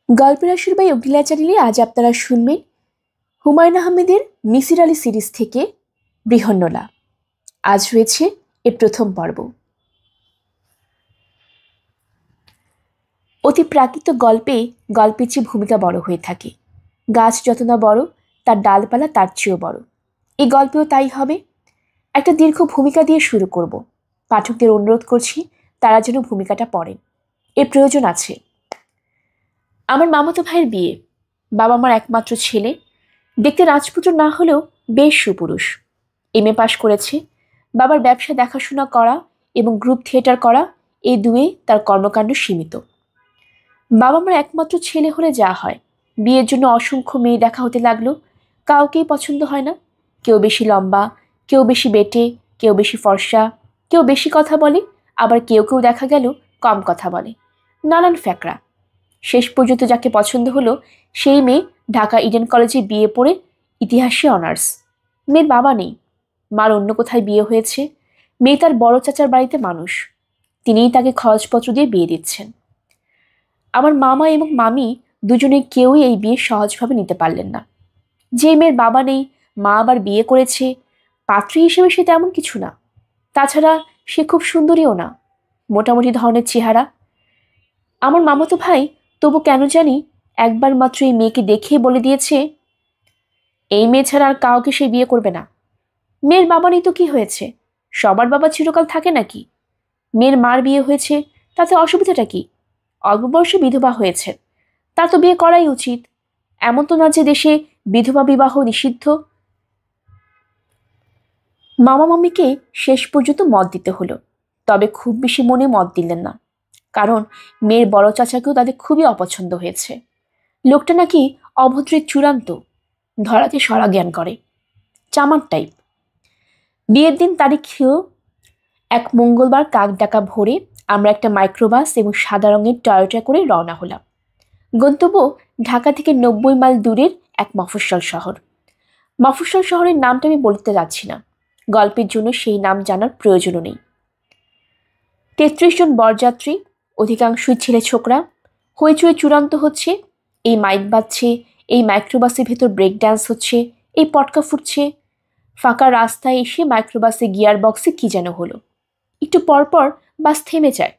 গল্পের আসর বাই অগ্নিলা চ্যানেলে আজ আপনারা শুনবেন হুমায়ুন আহমেদের মিসির আলী সিরিজ থেকে বৃহন্নলা। আজ রয়েছে এর প্রথম পর্ব। অতি প্রাকৃত গল্পে গল্পের চেয়ে ভূমিকা বড় হয়ে থাকে। গাছ যত না বড়, তার ডালপালা তার চেয়েও বড়। এই গল্পেও তাই হবে। একটা দীর্ঘ ভূমিকা দিয়ে শুরু করব। পাঠকদের অনুরোধ করছি তারা যেন ভূমিকাটা পড়েন, এর প্রয়োজন আছে। আমার মামাতো ভাইয়ের বিয়ে। বাবা মার একমাত্র ছেলে, দেখতে রাজপুত্র না হলেও বেশ সুপুরুষ। এমএ পাশ করেছে। বাবার ব্যবসা দেখাশোনা করা এবং গ্রুপ থিয়েটার করা, এই দুয়ে তার কর্মকাণ্ড সীমিত। বাবা মার একমাত্র ছেলে হলে যা হয়, বিয়ের জন্য অসংখ্য মেয়ে দেখা হতে লাগলো। কাউকেই পছন্দ হয় না। কেউ বেশি লম্বা, কেউ বেশি বেটে, কেউ বেশি ফর্সা, কেউ বেশি কথা বলে, আবার কেউ কেউ দেখা গেল কম কথা বলে। নানান ফ্যাকড়া। শেষ পর্যন্ত যাকে পছন্দ হলো সেই মেয়ে ঢাকা ইডেন কলেজে বিয়ে পড়ে ইতিহাসে অনার্স। মেয়ের বাবা নেই, মার অন্য কোথায় বিয়ে হয়েছে। মেয়ে তার বড় চাচার বাড়িতে মানুষ, তিনিই তাকে খরচপত্র দিয়ে বিয়ে দিচ্ছেন। আমার মামা এবং মামি দুজনে কেউই এই বিয়ে সহজভাবে নিতে পারলেন না। যে মেয়ের বাবা নেই, মা আবার বিয়ে করেছে, পাত্রী হিসেবে সে তেমন কিছু না। তাছাড়া সে খুব সুন্দরীও না, মোটামুটি ধরনের চেহারা। আমার মামাতো ভাই তবু কেন জানি একবার মাত্র এই মেয়েকে দেখেই বলে দিয়েছে, এই মেয়ে ছাড়া আর কাউকে সে বিয়ে করবে না। মেয়ের বাবা নেই তো কি হয়েছে, সবার বাবা চিরকাল থাকে নাকি? মেয়ের মার বিয়ে হয়েছে, তাতে অসুবিধাটা কি? অল্প বয়সে বিধবা হয়েছে, তার তো বিয়ে করাই উচিত। এমন তো না যে দেশে বিধবা বিবাহ নিষিদ্ধ। মামা মামিকে শেষ পর্যন্ত মত দিতে হলো, তবে খুব বেশি মনে মত দিলেন না, কারণ মেয়ের বড় চাচাকেও তাদের খুবই অপছন্দ হয়েছে। লোকটা নাকি অভদ্রের চূড়ান্ত, ধরাতে সরা জ্ঞান করে, চামার টাইপ। বিয়ের দিন তারিখেও এক মঙ্গলবার কাক ডাকা ভোরে আমরা একটা মাইক্রোবাস এবং সাদা রঙের টয়োটা করে রওনা হলাম। গন্তব্য ঢাকা থেকে 90 মাইল দূরের এক মফস্বল শহর। মফস্বল শহরের নামটা আমি বলতে যাচ্ছি না, গল্পের জন্য সেই নাম জানার প্রয়োজনও নেই। 33 জন বরযাত্রী, অধিকাংশই ছেলে ছোকরা। হইচই চূড়ান্ত হচ্ছে। এই মাইক বাজছে, এই মাইক্রোবাসের ভেতর ব্রেক ড্যান্স হচ্ছে, এই পটকা ফুটছে। ফাঁকা রাস্তায় এসে মাইক্রোবাসে গিয়ার বক্সে কি যেন হলো। একটু পরপর বাস থেমে যায়।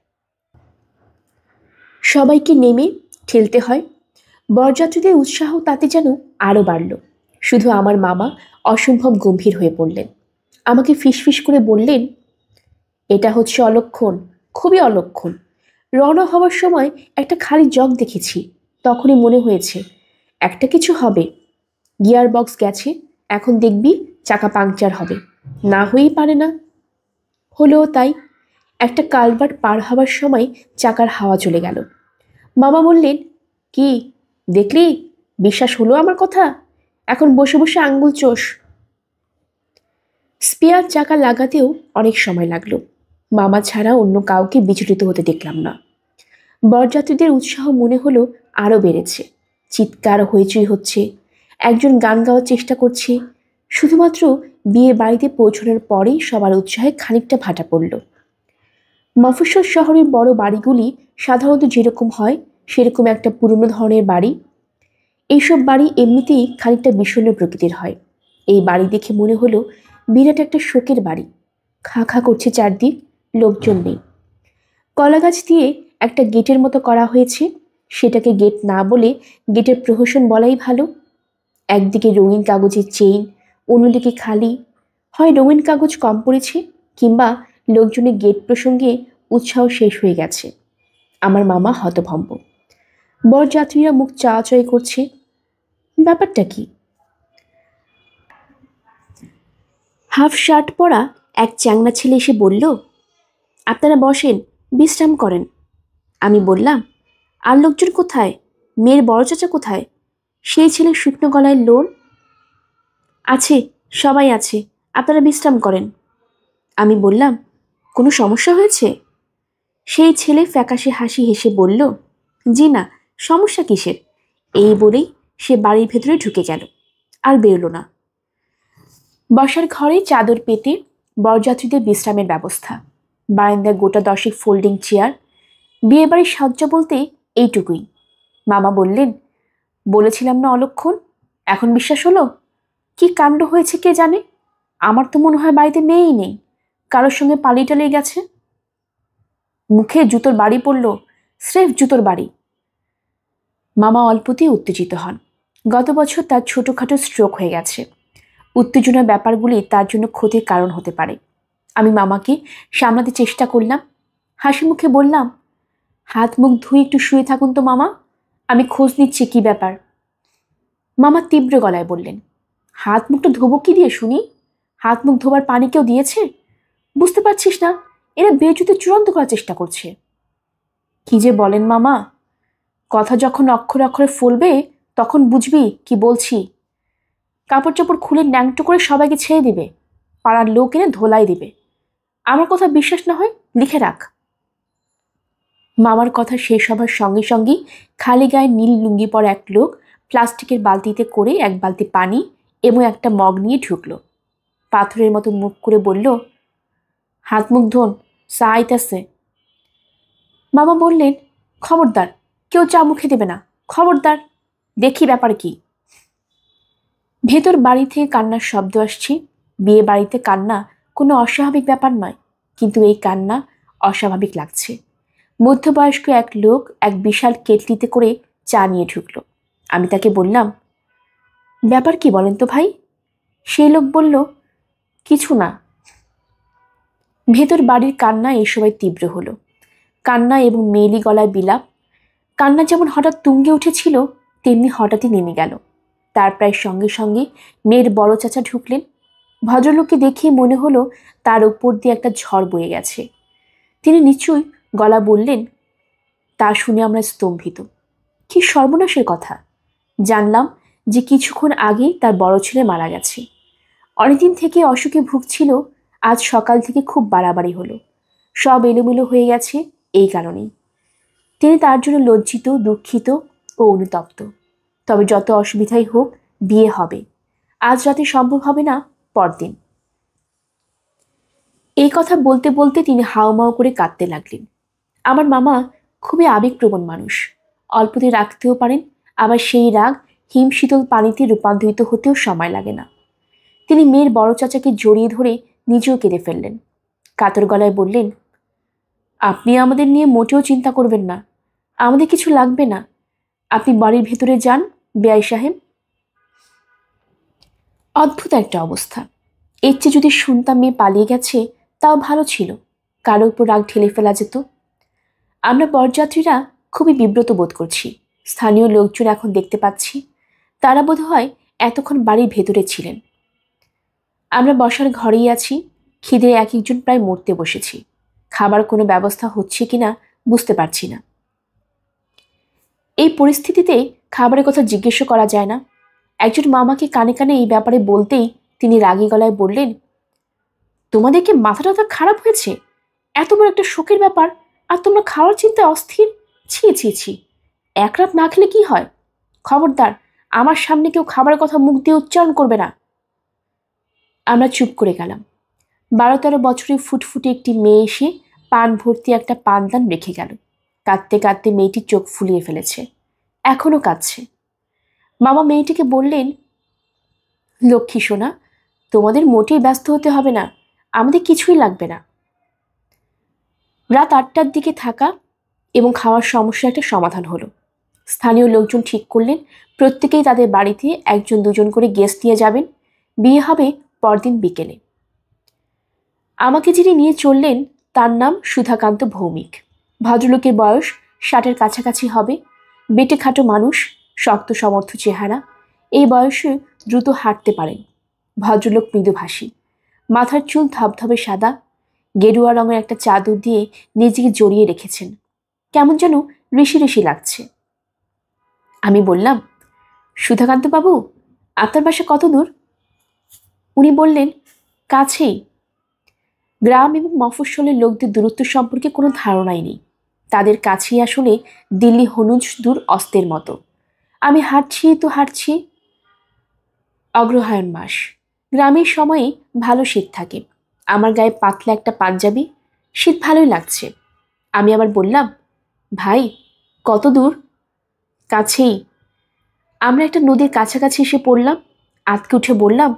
সবাইকে নেমে ঠেলতে হয়। বরযাত্রীদের উৎসাহ তাতে যেন আরও বাড়ল। শুধু আমার মামা অসম্ভব গম্ভীর হয়ে পড়লেন। আমাকে ফিসফিস করে বললেন, এটা হচ্ছে অলক্ষণ, খুবই অলক্ষণ। রওনা হওয়ার সময় একটা খালি জগ দেখেছি, তখনই মনে হয়েছে একটা কিছু হবে। গিয়ার বক্স গেছে, এখন দেখবি চাকা পাংচার হবে। না হয়েই পারে না। হলেও তাই। একটা কালভার্ট পার হওয়ার সময় চাকার হাওয়া চলে গেল। মামা বললেন, কি দেখলি? বিশ্বাস হলো আমার কথা? এখন বসে বসে আঙ্গুল চোষ। স্পেয়ার চাকা লাগাতেও অনেক সময় লাগলো। মামা ছাড়া অন্য কাউকে বিচলিত হতে দেখলাম না। বরযাত্রীদের উৎসাহ মনে হলো আরও বেড়েছে। চিৎকার হইচই হচ্ছে, একজন গান গাওয়ার চেষ্টা করছে। শুধুমাত্র বিয়ে বাড়িতে পৌঁছানোর পরেই সবার উৎসাহে খানিকটা ভাটা পড়ল। মফস্বল শহরের বড় বাড়িগুলি সাধারণত যেরকম হয় সেরকম একটা পুরনো ধরনের বাড়ি। এইসব বাড়ি এমনিতেই খানিকটা বিষণ্ণ প্রকৃতির হয়। এই বাড়ি দেখে মনে হলো বিরাট একটা শোকের বাড়ি। খা খা করছে চারদিক, লোকজন নেই। কলা গাছ দিয়ে একটা গেটের মতো করা হয়েছে, সেটাকে গেট না বলে গেটের প্রহসন বলাই ভালো। একদিকে রঙিন কাগজের চেইন, অন্যদিকে খালি। হয় রঙিন কাগজ কম পড়েছে, কিংবা লোকজনের গেট প্রসঙ্গে উৎসাহ শেষ হয়ে গেছে। আমার মামা হতভম্ব। বরযাত্রীরা মুখ চাওয়াচাই করছে। ব্যাপারটা কি? হাফ শার্ট পরা এক চ্যাংড়া ছেলে এসে বলল, আপনারা বসেন, বিশ্রাম করেন। আমি বললাম, আর লোকজন কোথায়? মেয়ের বড় চাচা কোথায়? সেই ছেলে শুকনো গলায় লোর, আছে, সবাই আছে, আপনারা বিশ্রাম করেন। আমি বললাম, কোনো সমস্যা হয়েছে? সেই ছেলে ফ্যাকাশে হাসি হেসে বলল, জি না, সমস্যা কিসের? এই বলেই সে বাড়ির ভেতরে ঢুকে গেল, আর বেরোলো না। বসার ঘরে চাদর পেতে বরযাত্রীদের বিশ্রামের ব্যবস্থা। বারান্দায় গোটা 10 ফোল্ডিং চেয়ার। বিয়েবাড়ির সজ্জা বলতে এইটুকুই। মামা বললেন, বলেছিলাম না অলক্ষণ, এখন বিশ্বাস হলো? কি কাণ্ড হয়েছে কে জানে। আমার তো মনে হয় বাড়িতে মেয়েই নেই, কারোর সঙ্গে পালিয়ে টালিয়ে গেছে। মুখে জুতোর বাড়ি পড়ল, স্রেফ জুতোর বাড়ি। মামা অল্পতেই উত্তেজিত হন। গত বছর তার ছোটখাটো স্ট্রোক হয়ে গেছে। উত্তেজনার ব্যাপারগুলি তার জন্য ক্ষতির কারণ হতে পারে। আমি মামাকে সামলাতে চেষ্টা করলাম। হাসি মুখে বললাম, হাত মুখ ধুয়ে একটু শুয়ে থাকুন তো মামা, আমি খোঁজ নিচ্ছি কি ব্যাপার। মামা তীব্র গলায় বললেন, হাত মুখটা ধোবো কি দিয়ে শুনি? হাত মুখ ধোবার পানি কেউ দিয়েছে? বুঝতে পারছিস না, এরা বেজুতে চূড়ান্ত করার চেষ্টা করছে। কি যে বলেন মামা, কথা যখন অক্ষরে অক্ষরে ফলবে তখন বুঝবি কি বলছি। কাপড় চোপড় খুলে ন্যাংটো করে সবাইকে ছেড়ে দিবে, পাড়ার লোক এনে ধোলাই দিবে। আমার কথা বিশ্বাস না হয় লিখে রাখ। মামার কথা শেষ হবার সঙ্গে সঙ্গেই খালি গায়ে নীল লুঙ্গি পরা এক লোক প্লাস্টিকের বালতিতে করে এক বালতি পানি এবং একটা মগ নিয়ে ঢুকলো। পাথরের মতো মুখ করে বলল, হাত মুখ ধোন, চা আইতাছে। মামা বললেন, খবরদার, কেউ চা মুখে দেবে না, খবরদার, দেখি ব্যাপার কি। ভেতর বাড়ি থেকে কান্নার শব্দ আসছে। বিয়ে বাড়িতে কান্না কোনো অস্বাভাবিক ব্যাপার নয়, কিন্তু এই কান্না অস্বাভাবিক লাগছে। মধ্যবয়স্ক এক লোক এক বিশাল কেটলিতে করে চা নিয়ে ঢুকলো। আমি তাকে বললাম, ব্যাপার কি বলেন তো ভাই? সেই লোক বলল, কিছু না। ভেতর বাড়ির কান্না এই সময় তীব্র হলো। কান্না এবং মেয়েলি গলায় বিলাপ। কান্না যেমন হঠাৎ তুঙ্গে উঠেছিল, তেমনি হঠাৎই নেমে গেল। তার প্রায় সঙ্গে সঙ্গে মেয়ের বড় চাচা ঢুকলেন। ভদ্রলোককে দেখে মনে হলো তার উপর দিয়ে একটা ঝড় বয়ে গেছে। তিনি নিচুই গলা বললেন, তা শুনে আমরা স্তম্ভিত। কি সর্বনাশের কথা! জানলাম যে কিছুক্ষণ আগেই তার বড় ছেলে মারা গেছে। অনেকদিন থেকে অসুখে ভুগছিল, আজ সকাল থেকে খুব বাড়াবাড়ি হলো। সব এলোমেলো হয়ে গেছে এই কারণেই। তিনি তার জন্য লজ্জিত, দুঃখিত ও অনুতপ্ত। তবে যত অসুবিধাই হোক, বিয়ে হবে। আজ রাতে সম্ভব হবে না, পরদিন। এই কথা বলতে বলতে তিনি হাউমাউ করে কাঁদতে লাগলেন। আমার মামা খুবই আবেগপ্রবণ মানুষ। অল্পতে রাখতেও পারেন, আবার সেই রাগ হিমশীতল পানিতে রূপান্তরিত হতেও সময় লাগে না। তিনি মেয়ের বড় চাচাকে জড়িয়ে ধরে নিজেও কেঁদে ফেললেন। কাতর গলায় বললেন, আপনি আমাদের নিয়ে মোটেও চিন্তা করবেন না, আমাদের কিছু লাগবে না। আপনি বাড়ির ভেতরে যান বেয়াই সাহেব। অদ্ভুত একটা অবস্থা। এর চেয়ে যদি শুনতাম মেয়ে পালিয়ে গেছে তাও ভালো ছিল, কারো উপর রাগ ঢেলে ফেলা যেত। আমরা বরযাত্রীরা খুবই বিব্রত বোধ করছি। স্থানীয় লোকজন এখন দেখতে পাচ্ছি, তারা বোধ হয় এতক্ষণ বাড়ির ভেতরে ছিলেন। আমরা বসার ঘরেই আছি, খিদে এক একজন প্রায় মরতে বসেছি। খাবার কোনো ব্যবস্থা হচ্ছে কিনা বুঝতে পারছি না। এই পরিস্থিতিতে খাবারের কথা জিজ্ঞেস করা যায় না। একজন মামাকে কানে কানে এই ব্যাপারে বলতেই তিনি রাগী গলায় বললেন, তোমাদের কি মাথা টাথা খারাপ হয়েছে? এত বড় একটা শোকের ব্যাপার আর তোমরা খাওয়ার চিন্তায় অস্থির। ছি ছি ছি, এক রাত না খেলে কি হয়? খবরদার, আমার সামনে কেউ খাবারের কথা মুখ দিয়ে উচ্চারণ করবে না। আমরা চুপ করে গেলাম। 12-13 বছরের ফুটফুটে একটি মেয়ে এসে পান ভর্তি একটা পানদান রেখে গেল। কাঁদতে কাঁদতে মেয়েটি চোখ ফুলিয়ে ফেলেছে, এখনো কাঁদছে। মামা মেয়েটিকে বললেন, লক্ষ্মী সোনা, তোমাদের মোটেই ব্যস্ত হতে হবে না, আমাদের কিছুই লাগবে না। রাত 8টার দিকে থাকা এবং খাওয়ার সমস্যার একটা সমাধান হলো। স্থানীয় লোকজন ঠিক করলেন প্রত্যেকেই তাদের বাড়িতে একজন দুজন করে গেস্ট নিয়ে যাবেন। বিয়ে হবে পরদিন বিকেলে। আমাকে যিনি নিয়ে চললেন তার নাম সুধাকান্ত ভৌমিক। ভদ্রলোকের বয়স 60-এর কাছাকাছি হবে। বেটে খাটো মানুষ, শক্ত সমর্থ চেহারা। এই বয়সে দ্রুত হাঁটতে পারেন। ভদ্রলোক মৃদুভাষী, মাথার চুল ধবধবে সাদা, গেরুয়া রঙের একটা চাদর দিয়ে নিজেকে জড়িয়ে রেখেছেন। কেমন যেন ঋষি ঋষি লাগছে। আমি বললাম, সুধাকান্ত বাবু, আপনার বাসা কত দূর? উনি বললেন, কাছেই। গ্রাম এবং মফস্বলের লোকদের দূরত্ব সম্পর্কে কোনো ধারণাই নেই। তাদের কাছেই আসলে দিল্লি হনুজ দূর অস্তের মতো। আমি হাঁটছি তো হাঁটছি। অগ্রহায়ণ মাস, গ্রামের সময়ে ভালো শীত থাকে। আমার গায়ে পাতলা একটা পাঞ্জাবি, শীত ভালোই লাগছে। আমি আবার বললাম, ভাই কত দূর? কাছেই। আমরা একটা নদীর কাছাকাছি এসে পড়লাম। আতকে উঠে বললাম,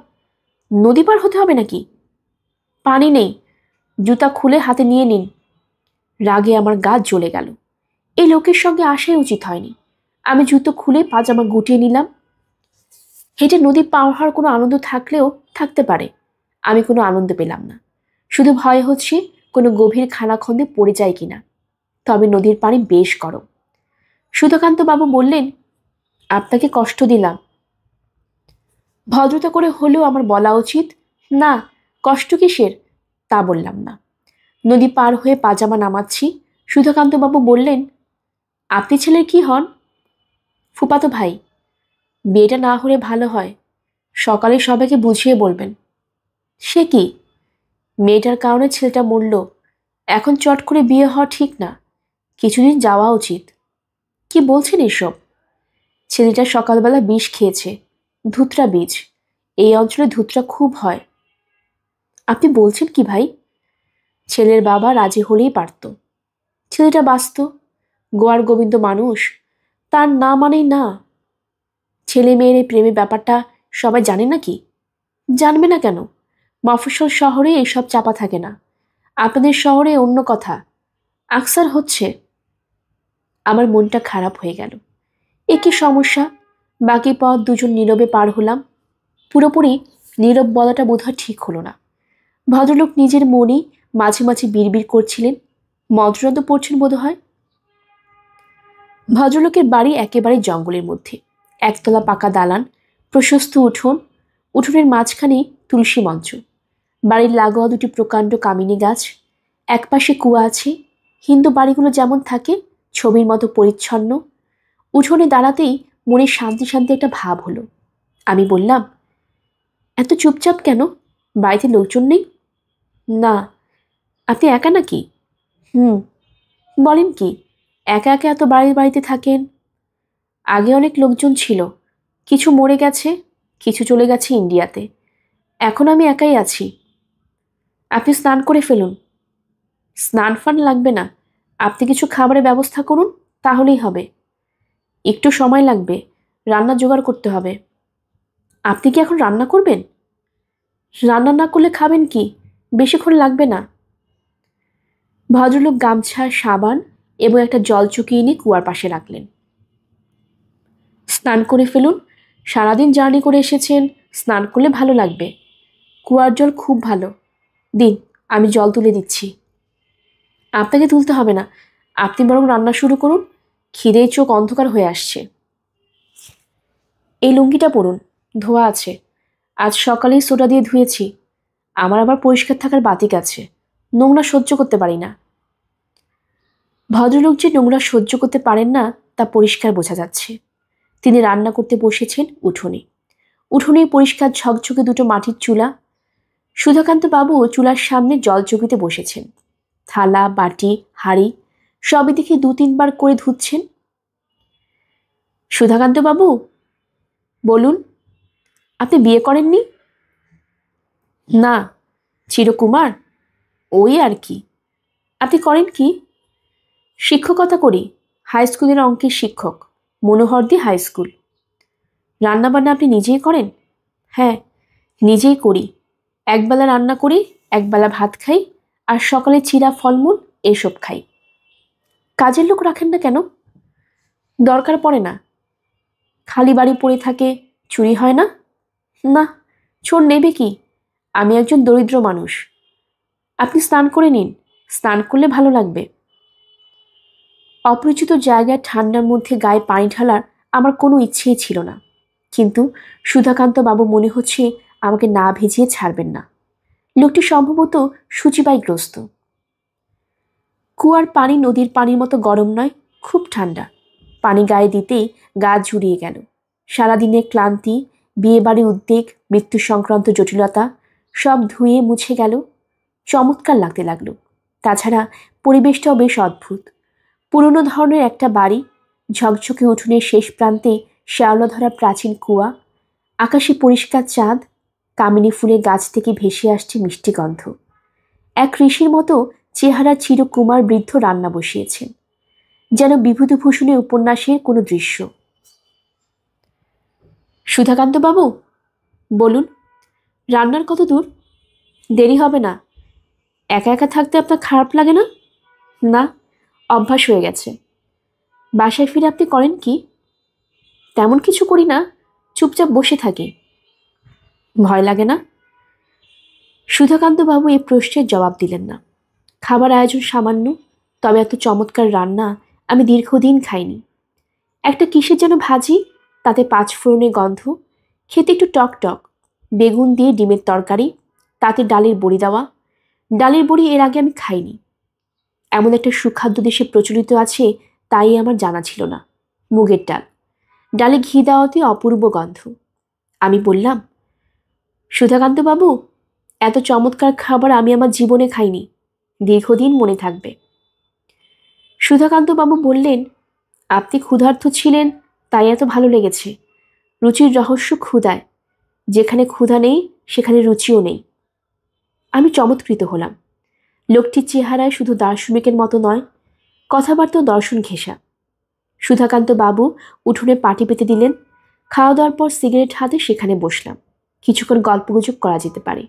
নদী পার হতে হবে নাকি? পানি নেই, জুতা খুলে হাতে নিয়ে নিন। রাগে আমার গা জ্বলে গেল। এই লোকের সঙ্গে আসাই উচিত হয়নি। আমি জুতো খুলে পাজামা গুটিয়ে নিলাম। হেঁটে নদী পার হওয়ার কোনো আনন্দ থাকলেও থাকতে পারে, আমি কোনো আনন্দ পেলাম না। শুধু ভয় হচ্ছে কোনো গভীর খানাখন্দে পড়ে যায় কিনা। তবে নদীর পানি বেশ গরম। সুধাকান্ত বাবু বললেন, আপনাকে কষ্ট দিলাম। ভদ্রতা করে হলেও আমার বলা উচিত, না, কষ্ট কিসের, তা বললাম না। নদী পার হয়ে পাজামা নামাচ্ছি। সুধাকান্ত বাবু বললেন, আপনি ছেলের কি হন? ফুপাতো ভাই। বিয়েটা না হলে ভালো হয়, সকালে সবাইকে বুঝিয়ে বলবেন। সে কি? মেয়েটার কারণে ছেলেটা মরল, এখন চট করে বিয়ে হওয়া ঠিক না, কিছুদিন যাওয়া উচিত। কি বলছেন এসব? ছেলেটা সকালবেলা বিষ খেয়েছে, ধুতরা বীজ। এই অঞ্চলে ধুতরা খুব হয়। আপনি বলছেন কি ভাই? ছেলের বাবা রাজি হলেই পারত। ছেলেটা বাঁচত। গোয়ার গোবিন্দ মানুষ, তার না মানেই না। ছেলে মেয়ের এই প্রেমের ব্যাপারটা সবাই জানে নাকি? জানবে না কেন? মফস্বল শহরে এইসব চাপা থাকে না। আপনাদের শহরে অন্য কথা, আকসার হচ্ছে। আমার মনটা খারাপ হয়ে গেল। এ কি সমস্যা? বাকি পথ দুজন নীরবে পার হলাম। পুরোপুরি নীরব বলাটা বোধহয় ঠিক হলো না। ভদ্রলোক নিজের মনেই মাঝে মাঝে বিড়বিড় করছিলেন, মন্ত্রণা তো পড়ছেন বোধ হয়। ভদ্রলোকের বাড়ি একেবারে জঙ্গলের মধ্যে। একতলা পাকা দালান, প্রশস্ত উঠোন, উঠোনের মাঝখানে তুলসী মঞ্চ, বাড়ির লাগোয়া দুটি প্রকাণ্ড কামিনী গাছ। একপাশে কুয়া আছে। হিন্দু বাড়িগুলো যেমন থাকে, ছবির মতো পরিচ্ছন্ন। উঠোনে দাঁড়াতেই মনে শান্তি শান্তি একটা ভাব হলো। আমি বললাম, এত চুপচাপ কেন? বাড়িতে লোকজন নেই? না। আপনি একা নাকি? হুম। বলেন কি, একা একা এত বাড়িতে থাকেন? আগে অনেক লোকজন ছিল, কিছু মরে গেছে, কিছু চলে গেছে ইন্ডিয়াতে। এখন আমি একাই আছি। আপনি স্নান করে ফেলুন। স্নান ফান লাগবে না, আপনি কিছু খাবারের ব্যবস্থা করুন, তাহলেই হবে। একটু সময় লাগবে, রান্না জোগাড় করতে হবে। আপনি কি এখন রান্না করবেন? রান্না না করলে খাবেন কি? বেশিক্ষণ লাগবে না। ভদ্রলোক গামছা, সাবান এবং একটা জল চুকিয়ে নিয়ে কুয়ার পাশে রাখলেন। স্নান করে ফেলুন, সারাদিন জার্নি করে এসেছেন, স্নান করলে ভালো লাগবে। কুয়ার জল খুব ভালো। দিন, আমি জল তুলে দিচ্ছি। আপনাকে তুলতে হবে না, আপনি বরং রান্না শুরু করুন। খিদে চোখ অন্ধকার হয়ে আসছে। এই লুঙ্গিটা পরুন, ধোয়া আছে। আজ সকালেই সোডা দিয়ে ধুয়েছি। আমার আবার পরিষ্কার থাকার বাতিক আছে, নোংরা সহ্য করতে পারি না। ভদ্রলোক যে নোংরা সহ্য করতে পারেন না তা পরিষ্কার বোঝা যাচ্ছে। তিনি রান্না করতে বসেছেন উঠোনে। উঠোনে পরিষ্কার ঝকঝকে দুটো মাটির চুলা। সুধাকান্ত বাবু চুলার সামনে জল চকিতে বসেছেন। থালা, বাটি, হাঁড়ি সবই দেখে 2-3 বার করে ধুচ্ছেন। সুধাকান্ত বাবু, বলুন। আপনি বিয়ে করেননি? না। চিরকুমার? ওই আর কি। আপনি করেন কি? শিক্ষকতা করি, হাই স্কুলের অঙ্কের শিক্ষক, মনোহরদী হাই স্কুল। রান্নাবান্না আপনি নিজেই করেন? হ্যাঁ, নিজেই করি। একবেলা রান্না করি, একবেলা ভাত খাই, আর সকালে চিরা ফলমূল এসব খাই। কাজের লোক রাখেন না কেন? দরকার পড়ে না। খালি বাড়ি পড়ে থাকে, চুরি হয় না? না, চোর নেবে কি? আমি একজন দরিদ্র মানুষ। আপনি স্নান করে নিন, স্নান করলে ভালো লাগবে। অপরিচিত জায়গায় ঠান্ডার মধ্যে গায়ে পানি ঢালার আমার কোনো ইচ্ছেই ছিল না, কিন্তু সুধাকান্ত বাবু মনে হচ্ছে আমাকে না ভিজিয়ে ছাড়বেন না। লোকটি সম্ভবত সূচিবাইগ্রস্ত। কুয়ার পানি নদীর পানির মতো গরম নয়, খুব ঠান্ডা। পানি গায়ে দিতেই গা জুড়িয়ে গেল। সারাদিনের ক্লান্তি, বিয়েবাড়ির উদ্বেগ, মৃত্যু সংক্রান্ত জটিলতা সব ধুয়ে মুছে গেল। চমৎকার লাগতে লাগলো। তাছাড়া পরিবেশটাও বেশ অদ্ভুত। পুরনো ধরনের একটা বাড়ি, ঝকঝকে উঠোনের শেষ প্রান্তে শ্যাওলাধরা প্রাচীন কুয়া, আকাশে পরিষ্কার চাঁদ, কামিনী ফুলের গাছ থেকে ভেসে আসছে মিষ্টি গন্ধ। এক ঋষির মতো চেহারা চিরকুমার বৃদ্ধ রান্না বসিয়েছেন, যেন বিভূতিভূষণের উপন্যাসের কোনো দৃশ্য। সুধাকান্ত বাবু, বলুন, রান্নার কত দূর? দেরি হবে না। একা একা থাকতে আপনার খারাপ লাগে না? না, অভ্যাস হয়ে গেছে। বাসায় ফিরে আপনি করেন কি? তেমন কিছু করি না, চুপচাপ বসে থাকি। ভয় লাগে না? সুধাকান্ত বাবু এই প্রশ্নের জবাব দিলেন না। খাবার আয়োজন সামান্য, তবে এত চমৎকার রান্না আমি দীর্ঘদিন খাইনি। একটা কিসের যেন ভাজি, তাতে 5 ফোড়নের গন্ধ, খেতে একটু টক টক, বেগুন দিয়ে ডিমের তরকারি, তাতে ডালের বড়ি দেওয়া। ডালের বড়ি এর আগে আমি খাইনি। এমন একটা সুখাদ্য দেশে প্রচলিত আছে তাই আমার জানা ছিল না। মুগের ডাল, ডালে ঘি দেওয়াতে অপূর্ব গন্ধ। আমি বললাম, সুধাকান্ত বাবু, এত চমৎকার খাবার আমি আমার জীবনে খাইনি, দীর্ঘদিন মনে থাকবে। সুধাকান্ত বাবু বললেন, আপনি ক্ষুধার্ত ছিলেন তাই এত ভালো লেগেছে। রুচির রহস্য ক্ষুধায়, যেখানে ক্ষুধা নেই সেখানে রুচিও নেই। আমি চমৎকৃত হলাম। লোকটির চেহারায় শুধু দার্শনিকের মতো নয়, কথাবার্তাও দর্শন ঘেঁষা। সুধাকান্ত বাবু উঠোনে পাটি পেতে দিলেন। খাওয়া দাওয়ার পর সিগারেট হাতে সেখানে বসলাম। কিছুক্ষণ গল্পগুজব করা যেতে পারে।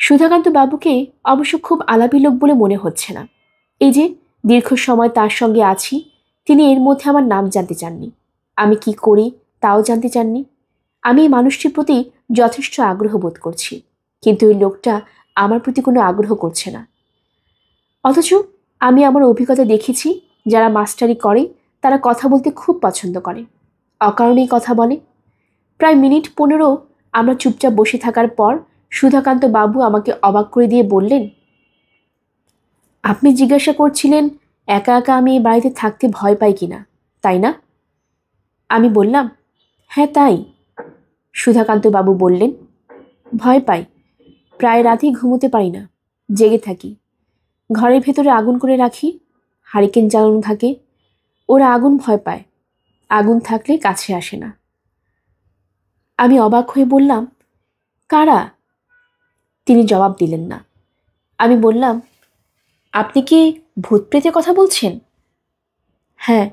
সুধাকান্ত বাবুকে অবশ্য খুব আলাপি লোক বলে মনে হচ্ছে না। এই যে দীর্ঘ সময় তার সঙ্গে আছি, তিনি এর মধ্যে আমার নাম জানতে চাননি, আমি কি করি তাও জানতে চাননি। আমি এই মানুষটির প্রতি যথেষ্ট আগ্রহ বোধ করছি, কিন্তু এই লোকটা আমার প্রতি কোনো আগ্রহ করছে না। অথচ আমি আমার অভিজ্ঞতা দেখেছি, যারা মাস্টারি করে তারা কথা বলতে খুব পছন্দ করে, অকারণেই কথা বলে। প্রায় মিনিট 15 আমরা চুপচাপ বসে থাকার পর সুধাকান্ত বাবু আমাকে অবাক করে দিয়ে বললেন, আপনি জিজ্ঞাসা করছিলেন একা একা আমি এই বাড়িতে থাকতে ভয় পাই কিনা, তাই না? আমি বললাম, হ্যাঁ তাই। সুধাকান্ত বাবু বললেন, ভয় পাই। প্রায় রাতেই ঘুমোতে পারি না, জেগে থাকি। ঘরের ভেতরে আগুন করে রাখি, হারিকেন জ্বালানো থাকে। ওরা আগুন ভয় পায়, আগুন থাকলে কাছে আসে না। আমি অবাক হয়ে বললাম, কারা? তিনি জবাব দিলেন না। আমি বললাম, আপনি কি ভূত প্রেতের কথা বলছেন? হ্যাঁ।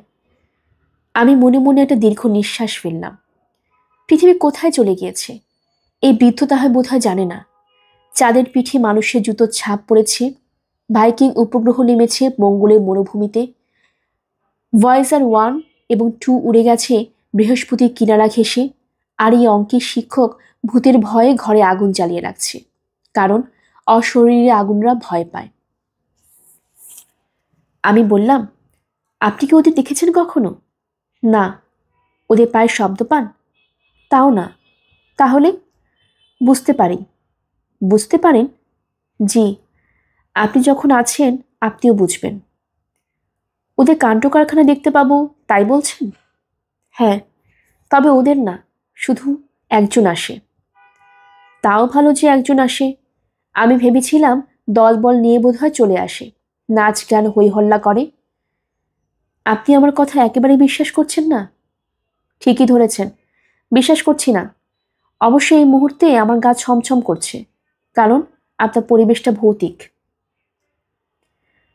আমি মনে মনে একটা দীর্ঘ নিঃশ্বাস ফেললাম। পৃথিবী কোথায় চলে গিয়েছে? এই বৃদ্ধ তাহার বোধহয় জানে না। চাঁদের পিঠে মানুষের জুতোর ছাপ পড়েছে, ভাইকিং উপগ্রহ নেমেছে মঙ্গলের মরুভূমিতে, ভয়েজার 1 এবং 2 উড়ে গেছে বৃহস্পতির কিনারা ঘেঁষে, আর এই অঙ্কের শিক্ষক ভূতের ভয়ে ঘরে আগুন জ্বালিয়ে রাখছে, কারণ অশরীরী আগুনরা ভয় পায়। আমি বললাম, আপনি কি ওদের দেখেছেন কখনো? না। ওদের পায়ের শব্দ পান? তাও না। তাহলে? বুঝতে পারি। বুঝতে পারেন? জি। আপনি যখন আছেন আপনিও বুঝবেন। ওদের কাণ্ড কারখানা দেখতে পাবো তাই বলছেন? হ্যাঁ, তবে ওদের না, শুধু একজন আসে। তাও ভালো যে একজন আসে। আমি ভেবেছিলাম দলবল নিয়ে বোধহয় চলে আসে, নাচ গান হই হল্লা করে। আপনি আমার কথা একেবারে বিশ্বাস করছেন না? ঠিকই ধরেছেন, বিশ্বাস করছি না। অবশ্য এই মুহূর্তে আমার গা ছমছম করছে, কারণ আপনার পরিবেশটা ভৌতিক।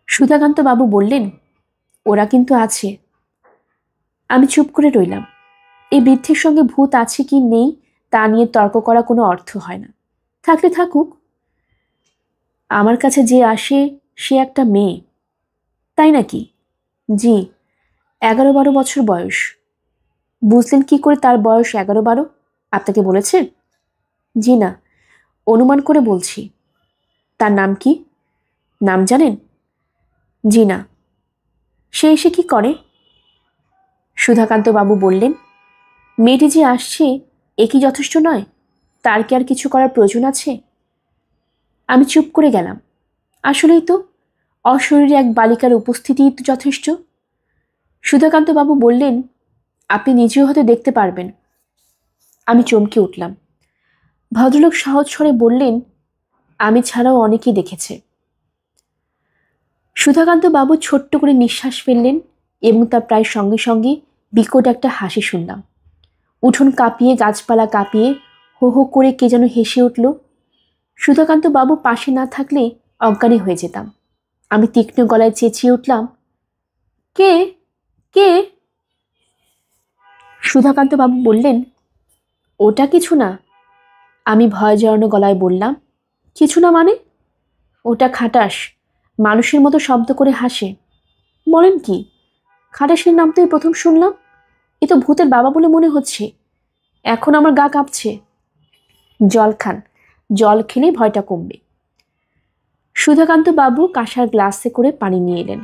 সুধাকান্ত বাবু বললেন, ওরা কিন্তু আছে। আমি চুপ করে রইলাম। এই বৃদ্ধের সঙ্গে ভূত আছে কি নেই তা নিয়ে তর্ক করা কোনো অর্থ হয় না। থাকলে থাকুক। আমার কাছে যে আসে সে একটা মেয়ে। তাই নাকি? জি, 11-12 বছর বয়স। বুঝলেন কি করে তার বয়স 11-12? আপনাকে বলেছে? জি না, অনুমান করে বলছি। তার নাম কি? নাম জানেন? জি না। সে এসে কি করে? সুধাকান্ত বাবু বললেন, মেয়েটি যে আসছে এ কি যথেষ্ট নয়? তার কি আর কিছু করার প্রয়োজন আছে? আমি চুপ করে গেলাম। আসলেই তো, অশরীরে এক বালিকার উপস্থিতিই তো যথেষ্ট। সুধাকান্ত বাবু বললেন, আপনি নিজেও হয়তো দেখতে পারবেন। আমি চমকে উঠলাম। ভদ্রলোক সহজ স্বরে বললেন, আমি ছাড়াও অনেকেই দেখেছে। সুধাকান্ত বাবু ছোট্ট করে নিঃশ্বাস ফেললেন এবং তার প্রায় সঙ্গে সঙ্গে বিকট একটা হাসি শুনলাম। উঠোন কাঁপিয়ে, গাছপালা কাঁপিয়ে হো হো করে কে যেন হেসে উঠল। সুধাকান্ত বাবু পাশে না থাকলে অজ্ঞানী হয়ে যেতাম। আমি তীক্ষ্ণ গলায় চেঁচিয়ে উঠলাম, কে? কে? সুধাকান্ত বাবু বললেন, ওটা কিছু না। আমি ভয় জড়ানো গলায় বললাম, কিছু না মানে? ওটা খাটাস, মানুষের মতো শব্দ করে হাসে। বলেন কি? খাটাসের নাম তো এই প্রথম শুনলাম। এ তো ভূতের বাবা বলে মনে হচ্ছে। এখন আমার গা কাঁপছে। জল খান, জল খেলে ভয়টা কমবে। সুধাকান্ত বাবু কাঁসার গ্লাসে করে পানি নিয়ে এলেন।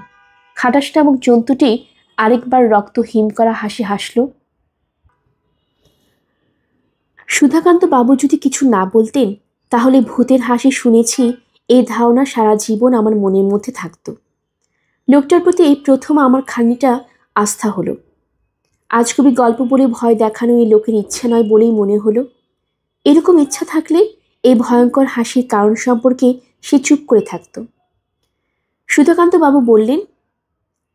খাটাসটা এবং জন্তুটি আরেকবার রক্ত হিম করা হাসি হাসল। সুধাকান্ত বাবু যদি কিছু না বলতেন তাহলে ভূতের হাসি শুনেছি এই ধারণা সারা জীবন আমার মনের মধ্যে থাকত। লোকটার প্রতি এই প্রথম আমার খানিকটা আস্থা হলো। আজকবি গল্প বলে ভয় দেখানো এই লোকের ইচ্ছা নয় বলেই মনে হলো। এরকম ইচ্ছা থাকলে এই ভয়ঙ্কর হাসির কারণ সম্পর্কে সে চুপ করে থাকত। সুধাকান্ত বাবু বললেন,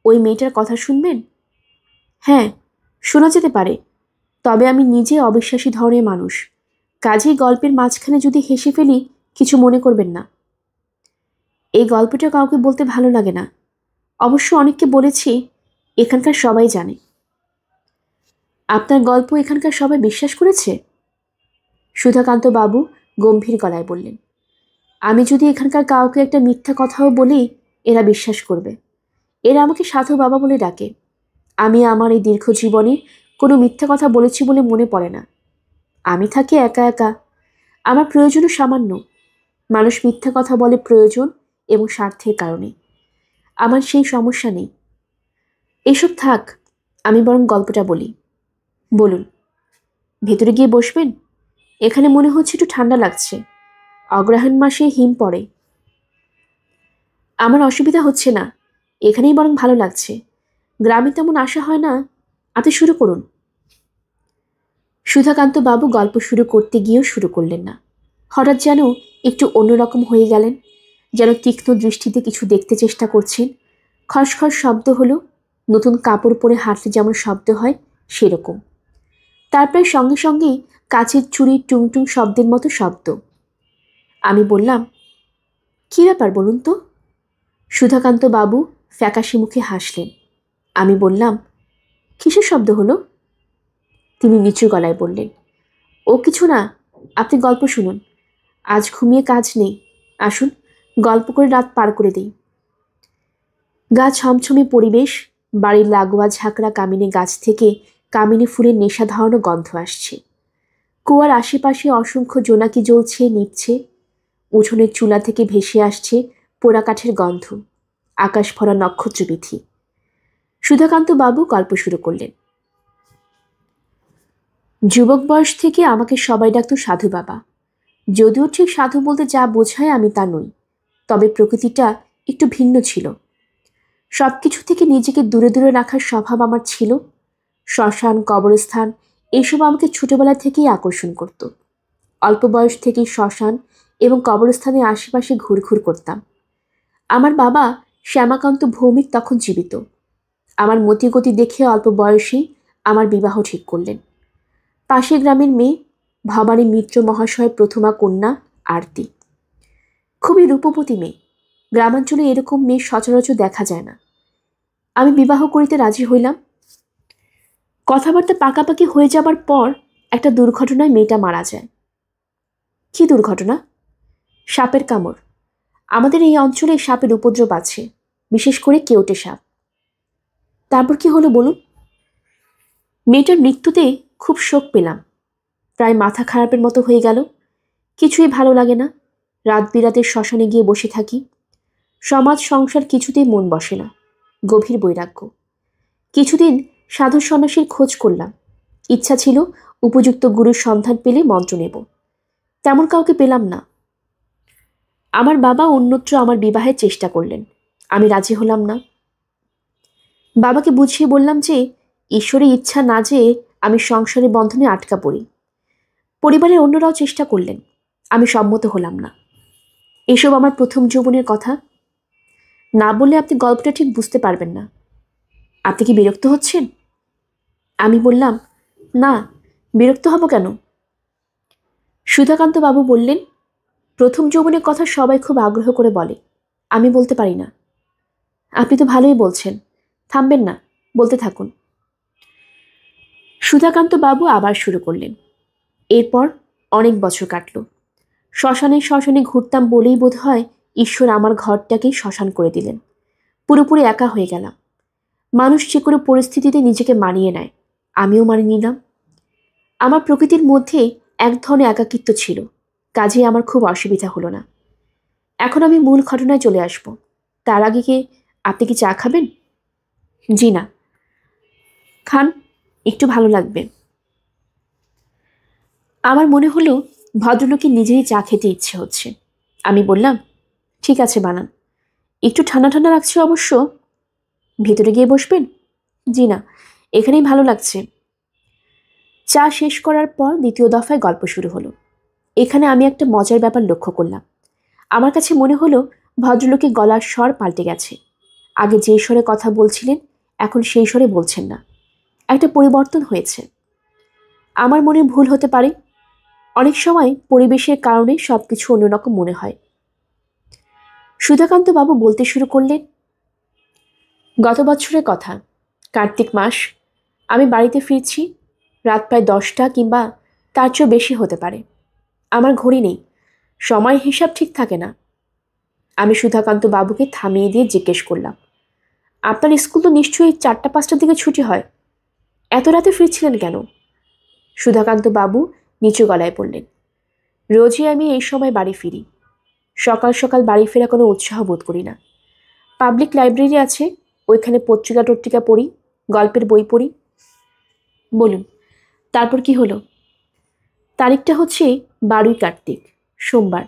ওই মেয়েটার কথা শুনবেন? হ্যাঁ, শোনা যেতে পারে, তবে আমি নিজে অবিশ্বাসী ধরনের মানুষ। কাজেই গল্পের মাঝখানে যদি হেসে ফেলি কিছু মনে করবেন না। এই গল্পটা কাউকে বলতে ভালো লাগে না, অবশ্য অনেককে বলেছি, এখানকার সবাই জানে। আপনার গল্প এখানকার সবাই বিশ্বাস করেছে? সুধাকান্ত বাবু গম্ভীর গলায় বললেন, আমি যদি এখানকার কাউকে একটা মিথ্যা কথাও বলি এরা বিশ্বাস করবে। এরা আমাকে সাধু বাবা বলে ডাকে। আমি আমার এই দীর্ঘ জীবনে কোনো মিথ্যা কথা বলেছি বলে মনে পড়ে না। আমি থাকি একা একা, আমার প্রয়োজনও সামান্য। মানুষ মিথ্যা কথা বলে প্রয়োজন এবং স্বার্থের কারণে। আমার সেই সমস্যা নেই। এসব থাক, আমি বরং গল্পটা বলি। বলুন। ভেতরে গিয়ে বসবেন? এখানে মনে হচ্ছে একটু ঠান্ডা লাগছে। অগ্রহায়ণ মাসে হিম পড়ে। আমার অসুবিধা হচ্ছে না, এখানেই বরং ভালো লাগছে। গ্রামে তেমন আসা হয় না। আপনি শুরু করুন। সুধাকান্ত বাবু গল্প শুরু করতে গিয়েও শুরু করলেন না। হঠাৎ যেন একটু অন্যরকম হয়ে গেলেন, যেন তীক্ষ্ণ দৃষ্টিতে কিছু দেখতে চেষ্টা করছেন। খসখস শব্দ হলো, নতুন কাপড় পরে হাঁটলে যেমন শব্দ হয় সেরকম। তারপরে সঙ্গে সঙ্গেই কাচের চুড়ির টুংটুং শব্দের মতো শব্দ। আমি বললাম, কী ব্যাপার বলুন তো? সুধাকান্ত বাবু ফ্যাকাশে মুখে হাসলেন। আমি বললাম, কিসের শব্দ হলো? তিনি নিচু গলায় বললেন, ও কিছু না, আপনি গল্প শুনুন। আজ ঘুমিয়ে কাজ নেই, আসুন গল্প করে রাত পার করে দিই। গা ছমছমে পরিবেশ, বাড়ির লাগোয়া ঝাঁকড়া কামিনী গাছ থেকে কামিনী ফুলের নেশা ধরানো গন্ধ আসছে। কুয়ার আশেপাশে অসংখ্য জোনাকি জ্বলছে নিচ্ছে। উঠোনের চুলা থেকে ভেসে আসছে পোড়া কাঠের গন্ধ, আকাশ ভরা নক্ষত্রবিধি। সুধাকান্ত বাবু গল্প শুরু করলেন। যুবক বয়স থেকে আমাকে সবাই ডাকত সাধু বাবা। যদিও ঠিক সাধু বলতে যা বোঝায় আমি তা নই, তবে প্রকৃতিটা একটু ভিন্ন ছিল। সব কিছু থেকে নিজেকে দূরে দূরে রাখার স্বভাব আমার ছিল। শ্মশান, কবরস্থান এসব আমাকে ছোটবেলা থেকেই আকর্ষণ করত। অল্প বয়স থেকেই শ্মশান এবং কবরস্থানের আশেপাশে ঘুরঘুর করতাম। আমার বাবা শ্যামাকান্ত ভৌমিক তখন জীবিত। আমার মতিগতি দেখে অল্প বয়সেই আমার বিবাহ ঠিক করলেন। পাশের গ্রামের মেয়ে, ভবানী মিত্র মহাশয়ের প্রথমা কন্যা আরতি। খুবই রূপবতী মেয়ে। গ্রামাঞ্চলে এরকম মেয়ে সচরাচর দেখা যায় না। আমি বিবাহ করিতে রাজি হইলাম। কথাবার্তা পাকাপাকি হয়ে যাবার পর একটা দুর্ঘটনায় মেয়েটা মারা যায়। কি দুর্ঘটনা? সাপের কামড়। আমাদের এই অঞ্চলে সাপের উপদ্রব আছে, বিশেষ করে কেউটে সাপ। তারপর কি হলো বলুন? মেয়েটার মৃত্যুতে খুব শোক পেলাম। প্রায় মাথা খারাপের মতো হয়ে গেল। কিছুই ভালো লাগে না। রাত বিরাতে শ্মশানে গিয়ে বসে থাকি। সমাজ সংসার কিছুতেই মন বসে না। গভীর বৈরাগ্য। কিছুদিন সাধু সন্ন্যাসীর খোঁজ করলাম। ইচ্ছা ছিল উপযুক্ত গুরুর সন্ধান পেলে মন্ত্র নেব। তেমন কাউকে পেলাম না। আমার বাবা অন্যত্র আমার বিবাহের চেষ্টা করলেন। আমি রাজি হলাম না। বাবাকে বুঝিয়ে বললাম যে ঈশ্বরের ইচ্ছা না যে আমি সংসারের বন্ধনে আটকা পড়ি। পরিবারের অন্যরাও চেষ্টা করলেন, আমি সম্মত হলাম না। এসব আমার প্রথম যৌবনের কথা। না বললে আপনি গল্পটা ঠিক বুঝতে পারবেন না। আপনি কি বিরক্ত হচ্ছেন? আমি বললাম, না, বিরক্ত হব কেন? সুধাকান্ত বাবু বললেন, প্রথম যৌবনের কথা সবাই খুব আগ্রহ করে বলে, আমি বলতে পারি না। আপনি তো ভালোই বলছেন, থামবেন না, বলতে থাকুন। সুধাকান্ত বাবু আবার শুরু করলেন। এরপর অনেক বছর কাটল। শ্মশানে শ্মশানে ঘুরতাম বলেই বোধ হয় ঈশ্বর আমার ঘরটাকেই শ্মশান করে দিলেন। পুরোপুরি একা হয়ে গেলাম। মানুষ যে কোনো পরিস্থিতিতে নিজেকে মানিয়ে নেয়, আমিও মানিয়ে নিলাম। আমার প্রকৃতির মধ্যে এক ধরনের একাকিত্ব ছিল, কাজেই আমার খুব অসুবিধা হলো না। এখন আমি মূল ঘটনায় চলে আসব। তার আগে কি আপনি কি চা খাবেন? জি না। খান, একটু ভালো লাগবে। আমার মনে হলো ভদ্রলোকের নিজেই চা খেতে ইচ্ছে হচ্ছে। আমি বললাম, ঠিক আছে বানান। একটু ঠান্ডা ঠান্ডা লাগছে অবশ্য। ভেতরে গিয়ে বসবেন? জি না, এখানেই ভালো লাগছে। চা শেষ করার পর দ্বিতীয় দফায় গল্প শুরু হলো। এখানে আমি একটা মজার ব্যাপার লক্ষ্য করলাম। আমার কাছে মনে হলো ভদ্রলোকের গলার স্বর পাল্টে গেছে। আগে যে স্বরে কথা বলছিলেন এখন সেই স্বরে বলছেন না। একটা পরিবর্তন হয়েছে। আমার মনে ভুল হতে পারে। অনেক সময় পরিবেশের কারণে সবকিছু অন্যরকম মনে হয়। সুধাকান্ত বাবু বলতে শুরু করলেন, গত বছরের কথা, কার্তিক মাস। আমি বাড়িতে ফিরছি। রাত প্রায় 10টা কিংবা তার চেয়েও বেশি হতে পারে। আমার ঘড়ি নেই, সময় হিসাব ঠিক থাকে না। আমি সুধাকান্ত বাবুকে থামিয়ে দিয়ে জিজ্ঞেস করলাম, আপনার স্কুল তো নিশ্চয়ই 4টা-5টার দিকে ছুটি হয়, এত রাতে ফিরছিলেন কেন? সুধাকান্ত বাবু নিচু গলায় বললেন, রোজই আমি এই সময় বাড়ি ফিরি। সকাল সকাল বাড়ি ফেরা কোনো উৎসাহ বোধ করি না। পাবলিক লাইব্রেরি আছে, ওইখানে পত্রিকা টত্রিকা পড়ি, গল্পের বই পড়ি। বলুন, তারপর কি হলো? তারিখটা হচ্ছে 12ই কার্তিক, সোমবার।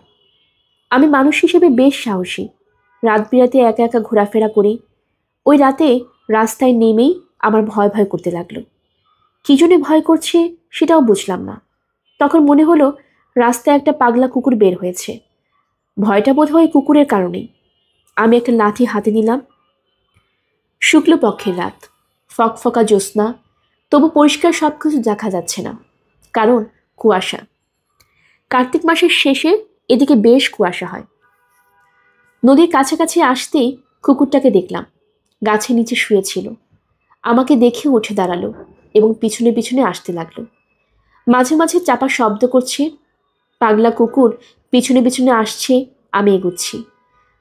আমি মানুষ হিসেবে বেশ সাহসী। রাত বিরাতে একা একা ঘোরাফেরা করি। ওই রাতে রাস্তায় নেমেই আমার ভয় ভয় করতে লাগলো। কি জন্যে ভয় করছে সেটাও বুঝলাম না। তখন মনে হলো রাস্তায় একটা পাগলা কুকুর বের হয়েছে। ভয়টা বোধ হয় কুকুরের কারণেই। আমি একটা লাঠি হাতে নিলাম। শুক্লপক্ষের রাত, ফকফকা জ্যোৎস্না, তবু পরিষ্কার সব কিছু দেখা যাচ্ছে না, কারণ কুয়াশা। কার্তিক মাসের শেষে এদিকে বেশ কুয়াশা হয়। নদীর কাছাকাছি আসতেই কুকুরটাকে দেখলাম, গাছের নিচে শুয়েছিল। আমাকে দেখে উঠে দাঁড়ালো এবং পিছনে পিছনে আসতে লাগলো। মাঝে মাঝে চাপা শব্দ করছে। পাগলা কুকুর পিছনে পিছনে আসছে, আমি এগুচ্ছি।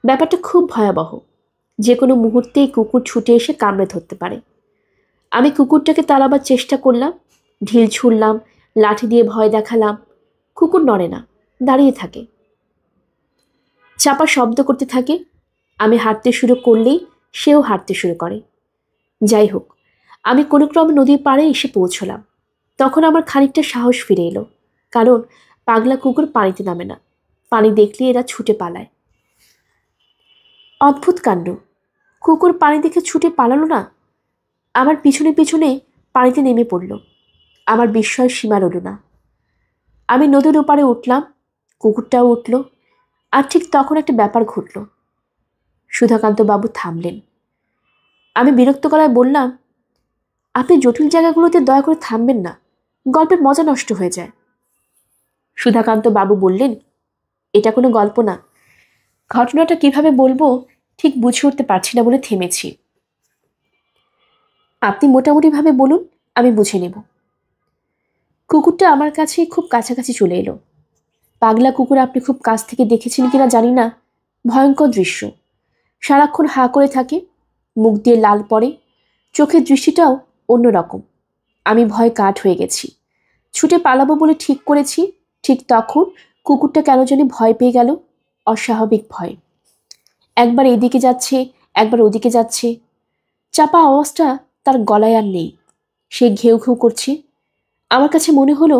ব্যাপারটা খুব ভয়াবহ। যে কোনো মুহূর্তেই কুকুর ছুটে এসে কামড়ে ধরতে পারে। আমি কুকুরটাকে তাড়াবার চেষ্টা করলাম, ঢিল ছুড়লাম, লাঠি দিয়ে ভয় দেখালাম। কুকুর নড়ে না, দাঁড়িয়ে থাকে। চাপা শব্দ করতে থাকে। আমি হাঁটতে শুরু করলেই সেও হাঁটতে শুরু করে। যাই হোক, আমি কোনো ক্রমে নদীর পাড়ে এসে পৌঁছলাম। তখন আমার খানিকটা সাহস ফিরে এলো, কারণ পাগলা কুকুর পানিতে নামে না। পানি দেখলে এরা ছুটে পালায়। অদ্ভুত কাণ্ড, কুকুর পানি দেখে ছুটে পালালো না, আমার পিছনে পিছনে পানিতে নেমে পড়ল। আমার বিস্ময় সীমা রইল না। আমি নদীর ওপারে উঠলাম, কুকুরটাও উঠল। আর ঠিক তখন একটা ব্যাপার ঘটল। সুধাকান্ত বাবু থামলেন। আমি বিরক্ত গলায় বললাম, আপনি জটিল জায়গাগুলোতে দয়া করে থামবেন না, গল্পের মজা নষ্ট হয়ে যায়। সুধাকান্ত বাবু বললেন, এটা কোনো গল্প না। ঘটনাটা কিভাবে বলবো ঠিক বুঝে উঠতে পারছি না বলে থেমেছি। আপনি মোটামুটিভাবে বলুন, আমি বুঝে নেব। কুকুরটা আমার কাছে খুব কাছাকাছি চলে এলো। পাগলা কুকুর আপনি খুব কাছ থেকে দেখেছেন কিনা জানি না, ভয়ঙ্কর দৃশ্য। সারাক্ষণ হাঁ করে থাকে, মুখ দিয়ে লাল পড়ে, চোখের দৃষ্টিটাও অন্যরকম। আমি ভয় কাঠ হয়ে গেছি। ছুটে পালাবো বলে ঠিক করেছি। ঠিক তখন কুকুরটা কেন জানি ভয় পেয়ে গেল, অস্বাভাবিক ভয়। একবার এদিকে যাচ্ছে, একবার ওদিকে যাচ্ছে। চাপা আওয়াজটা তার গলায় আর নেই। সে ঘেউ ঘেউ করছে। আমার কাছে মনে হলো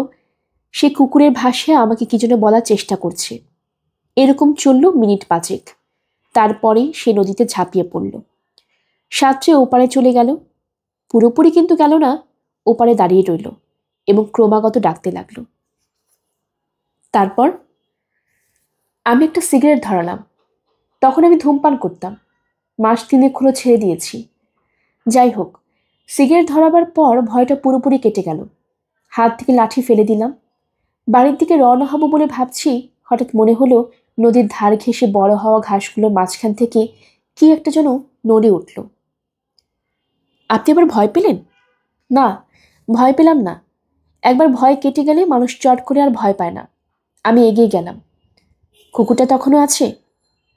সে কুকুরের ভাষায় আমাকে কি যেন বলার চেষ্টা করছে। এরকম চলল মিনিট 5। তারপরেই সে নদীতে ঝাঁপিয়ে পড়ল। সাঁতরে ওপারে চলে গেল। পুরোপুরি কিন্তু গেল না, ওপারে দাঁড়িয়ে রইল এবং ক্রমাগত ডাকতে লাগলো। তারপর আমি একটা সিগারেট ধরালাম। তখন আমি ধূমপান করতাম, মাস 3 হলো ছেড়ে দিয়েছি। যাই হোক, সিগারেট ধরাবার পর ভয়টা পুরোপুরি কেটে গেল। হাত থেকে লাঠি ফেলে দিলাম। বাড়ির দিকে রওনা হব বলে ভাবছি, হঠাৎ মনে হলো নদীর ধার ঘেঁষে বড় হওয়া ঘাসগুলোর মাঝখান থেকে কি একটা যেন নড়ে উঠল। আপনি আবার ভয় পেলেন? না, ভয় পেলাম না। একবার ভয় কেটে গেলে মানুষ চট করে আর ভয় পায় না। আমি এগিয়ে গেলাম। কুকুরটা তখনও আছে?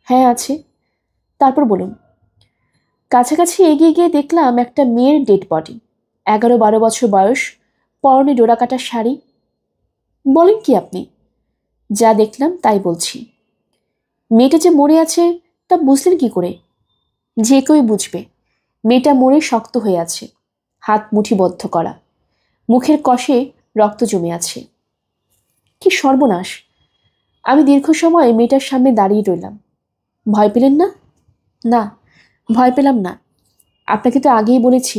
হ্যাঁ, আছে। তারপর বলুন। কাছাকাছি এগিয়ে গিয়ে দেখলাম একটা মেয়ের ডেড বডি। 11-12 বছর বয়স, পরনে ডোরাকাটা শাড়ি। বলেন কি আপনি? যা দেখলাম তাই বলছি। মেয়েটা যে মরে আছে তা বুঝলেন কি করে? যে কেউই বুঝবে। মেয়েটা মরে শক্ত হয়ে আছে, হাত মুঠিবদ্ধ করা, মুখের কষে রক্ত জমে আছে। কি সর্বনাশ! আমি দীর্ঘ সময় মেয়েটার সামনে দাঁড়িয়ে রইলাম। ভয় পেলেন না? না, ভয় পেলাম না। আপনাকে তো আগেই বলেছি,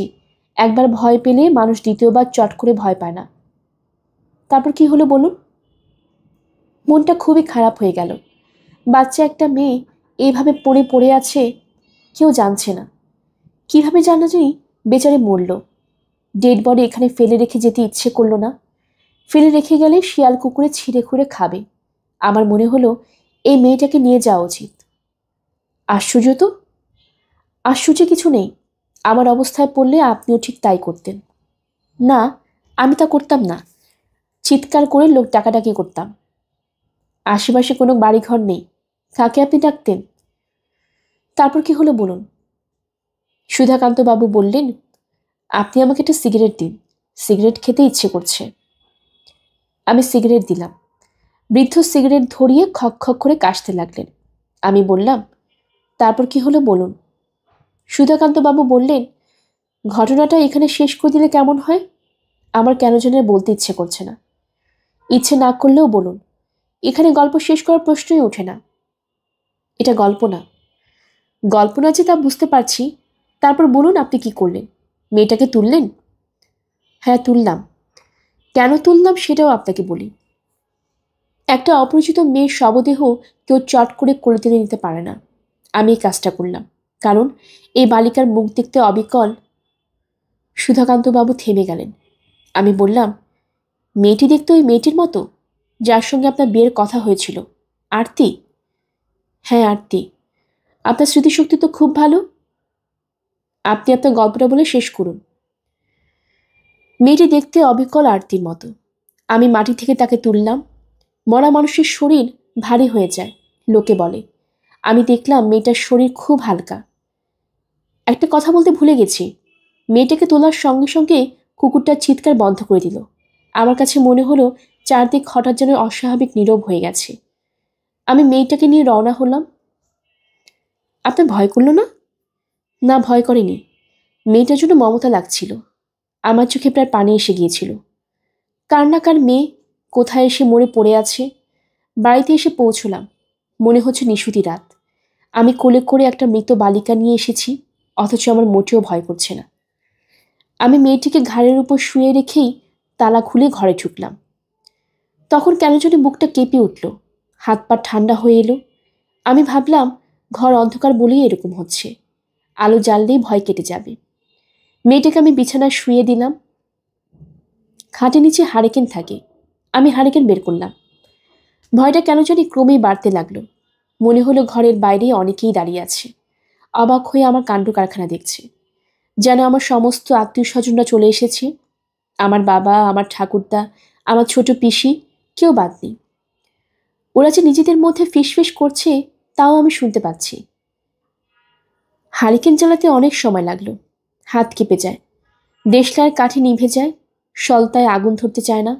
একবার ভয় পেলে মানুষ দ্বিতীয়বার চট করে ভয় পায় না। তারপর কি হলো বলুন। মনটা খুবই খারাপ হয়ে গেল। বাচ্চা একটা মেয়ে এইভাবে পড়ে পড়ে আছে, কেউ জানছে না। কিভাবে জানা জানি বেচারে মরল। ডেড বডি এখানে ফেলে রেখে যেতে ইচ্ছে করলো না। ফেলে রেখে গেলে শিয়াল কুকুরে ছিঁড়ে খুঁড়ে খাবে। আমার মনে হলো এই মেয়েটাকে নিয়ে যাওয়া উচিত। আশ্চর্য তো! আশ্চর্য কিছু নেই। আমার অবস্থায় পড়লে আপনিও ঠিক তাই করতেন। না, আমি তা করতাম না। চিৎকার করে লোক ডাকাডাকি করতাম। আশেপাশে কোনো বাড়িঘর নেই। কাকে আপনি ডাকতেন? তারপর কি হলো বলুন। সুধাকান্ত বাবু বললেন, আপনি আমাকে একটা সিগারেট দিন, সিগারেট খেতে ইচ্ছে করছে। আমি সিগারেট দিলাম। বৃদ্ধ সিগারেট ধরিয়ে খক খক করে কাশতে লাগলেন। আমি বললাম, তারপর কি হলো বলুন। সুধাকান্ত বাবু বললেন, ঘটনাটা এখানে শেষ করে দিলে কেমন হয়? আমার কেন যেন বলতে ইচ্ছে করছে না। ইচ্ছে না করলেও বলুন, এখানে গল্প শেষ করার প্রশ্নই ওঠে না। এটা গল্প না। গল্প না যে তা বুঝতে পারছি। তারপর বলুন, আপনি কি করলেন? মেয়েটাকে তুললেন? হ্যাঁ, তুললাম। কেন তুললাম সেটাও আপনাকে বলি। একটা অপরিচিত মেয়ের শবদেহ কেউ চট করে কোলে টেনে নিতে পারে না। আমি এই কাজটা করলাম, কারণ এই বালিকার মুখ দেখতে অবিকল। সুধাকান্তবাবু থেমে গেলেন। আমি বললাম, মেয়েটি দেখতে ওই মেয়েটির মতো যার সঙ্গে আপনার বিয়ের কথা হয়েছিল, আরতি? হ্যাঁ, আরতি। আপনার স্মৃতিশক্তি তো খুব ভালো। আপনি আপনার গল্পটা বলে শেষ করুন। মেয়েটি দেখতে অবিকল আরতির মতো। আমি মাটি থেকে তাকে তুললাম। মরা মানুষের শরীর ভারী হয়ে যায়, লোকে বলে। আমি দেখলাম মেয়েটার শরীর খুব হালকা। একটা কথা বলতে ভুলে গেছি। মেয়েটাকে তোলার সঙ্গে সঙ্গে কুকুরটার চিৎকার বন্ধ করে দিল। আমার কাছে মনে হলো চারদিক হঠাৎ যেন অস্বাভাবিক নীরব হয়ে গেছে। আমি মেয়েটাকে নিয়ে রওনা হলাম। আপনার ভয় করলো না? না, ভয় করেনি। মেয়েটার জন্য মমতা লাগছিল। আমার চোখে প্রায় পানি এসে গিয়েছিল। কার না কার মেয়ে কোথায় এসে মরে পড়ে আছে। বাড়িতে এসে পৌঁছলাম। মনে হচ্ছে নিশুতি রাত। আমি কোলে করে একটা মৃত বালিকা নিয়ে এসেছি, অথচ আমার মোটেও ভয় করছে না। আমি মেয়েটিকে ঘাড়ের উপর শুয়ে রেখেই তালা খুলে ঘরে ঢুকলাম। তখন কেন জানি বুকটা কেঁপে উঠল, হাত পা ঠান্ডা হয়ে এলো। আমি ভাবলাম ঘর অন্ধকার বলেই এরকম হচ্ছে, আলো জ্বাললেই ভয় কেটে যাবে। মেয়েটাকে আমি বিছানায় শুয়ে দিলাম। খাটের নিচে হারিকেন থাকে। আমি হারিকেন বের করলাম। ভয়টা কেন জানি ক্রমেই বাড়তে লাগলো। মনে হলো ঘরের বাইরে অনেকেই দাঁড়িয়ে আছে, অবাক হয়ে আমার কাণ্ড কারখানা দেখছে। যেন আমার সমস্ত আত্মীয় স্বজনরা চলে এসেছে। আমার বাবা, আমার ঠাকুরদা, আমার ছোট পিসি, কেউ বাদ নেই। ওরা যে নিজেদের মধ্যে ফিসফিস করছে তাও আমি শুনতে পাচ্ছি। হারিকেন জ্বালাতে অনেক সময় লাগলো। হাত কেঁপে যায়, দেশলার কাঠি নিভে যায়, সলতায় আগুন ধরতে চায় না।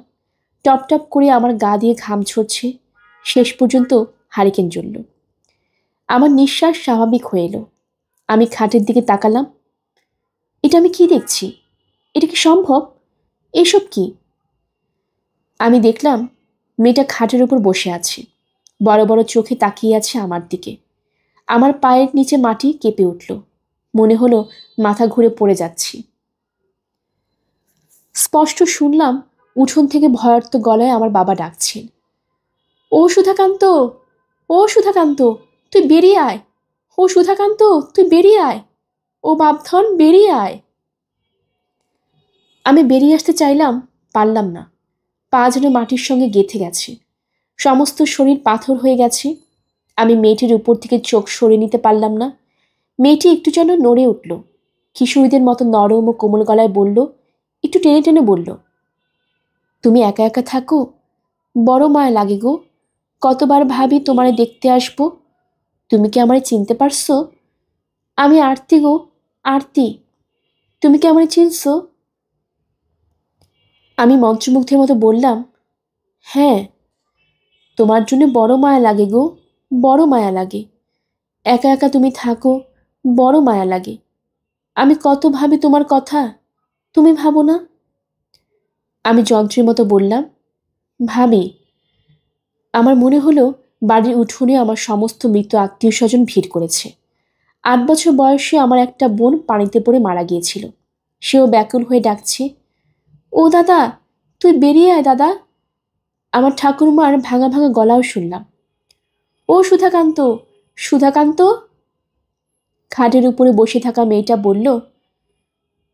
টপ টপ করে আমার গা দিয়ে ঘাম ঝরছে। শেষ পর্যন্ত হারিকেন জ্বলল। আমার নিঃশ্বাস স্বাভাবিক হয়ে এলো। আমি খাটের দিকে তাকালাম। এটা আমি কি দেখছি? এটা কি সম্ভব? এসব কি? আমি দেখলাম মেয়েটা খাটের উপর বসে আছে, বড় বড় চোখে তাকিয়ে আছে আমার দিকে। আমার পায়ের নিচে মাটি কেঁপে উঠল। মনে হলো মাথা ঘুরে পড়ে যাচ্ছি। স্পষ্ট শুনলাম উঠোন থেকে ভয়ার্ত গলায় আমার বাবা ডাকছেন, ও সুধাকান্ত, ও সুধাকান্ত, তুই বেরিয়ে আয়। ও সুধাকান্ত, তুই বেরিয়ে আয়। ও বাপধন, বেরিয়ে আয়। আমি বেরিয়ে আসতে চাইলাম, পারলাম না। পা যেন মাটির সঙ্গে গেঁথে গেছে, সমস্ত শরীর পাথর হয়ে গেছে। আমি মেয়েটির উপর থেকে চোখ সরিয়ে নিতে পারলাম না। মেয়েটি একটু যেন নড়ে উঠল, কিশোরীদের মতো নরম ও কোমল গলায় বলল, একটু টেনে টেনে বলল, তুমি একা একা থাকো, বড় মায়া লাগে গো। কতবার ভাবি তোমারে দেখতে আসবো, তুমি কি আমারে চিনতে পারছো? আমি আরতি গো, আরতি। তুমি কি আমারে চিনছো? আমি মন্ত্রমুগ্ধের মতো বললাম, হ্যাঁ, তোমার জন্য বড় মায়া লাগে গো, বড় মায়া লাগে। একা একা তুমি থাকো, বড় মায়া লাগে। আমি কত ভাবি তোমার কথা, তুমি ভাবো না? আমি যন্ত্রের মতো বললাম, ভাবি। আমার মনে হলো বাড়ির উঠোনে আমার সমস্ত মৃত আত্মীয় স্বজন ভিড় করেছে। 8 বছর বয়সে আমার একটা বোন পানিতে পড়ে মারা গিয়েছিল। সেও ব্যাকুল হয়ে ডাকছে, ও দাদা, তুই বেরিয়ে আয় দাদা। আমার ঠাকুরমার ভাঙা ভাঙা গলাও শুনলাম, ও সুধাকান্ত, সুধাকান্ত। খাটের উপরে বসে থাকা মেয়েটা বলল,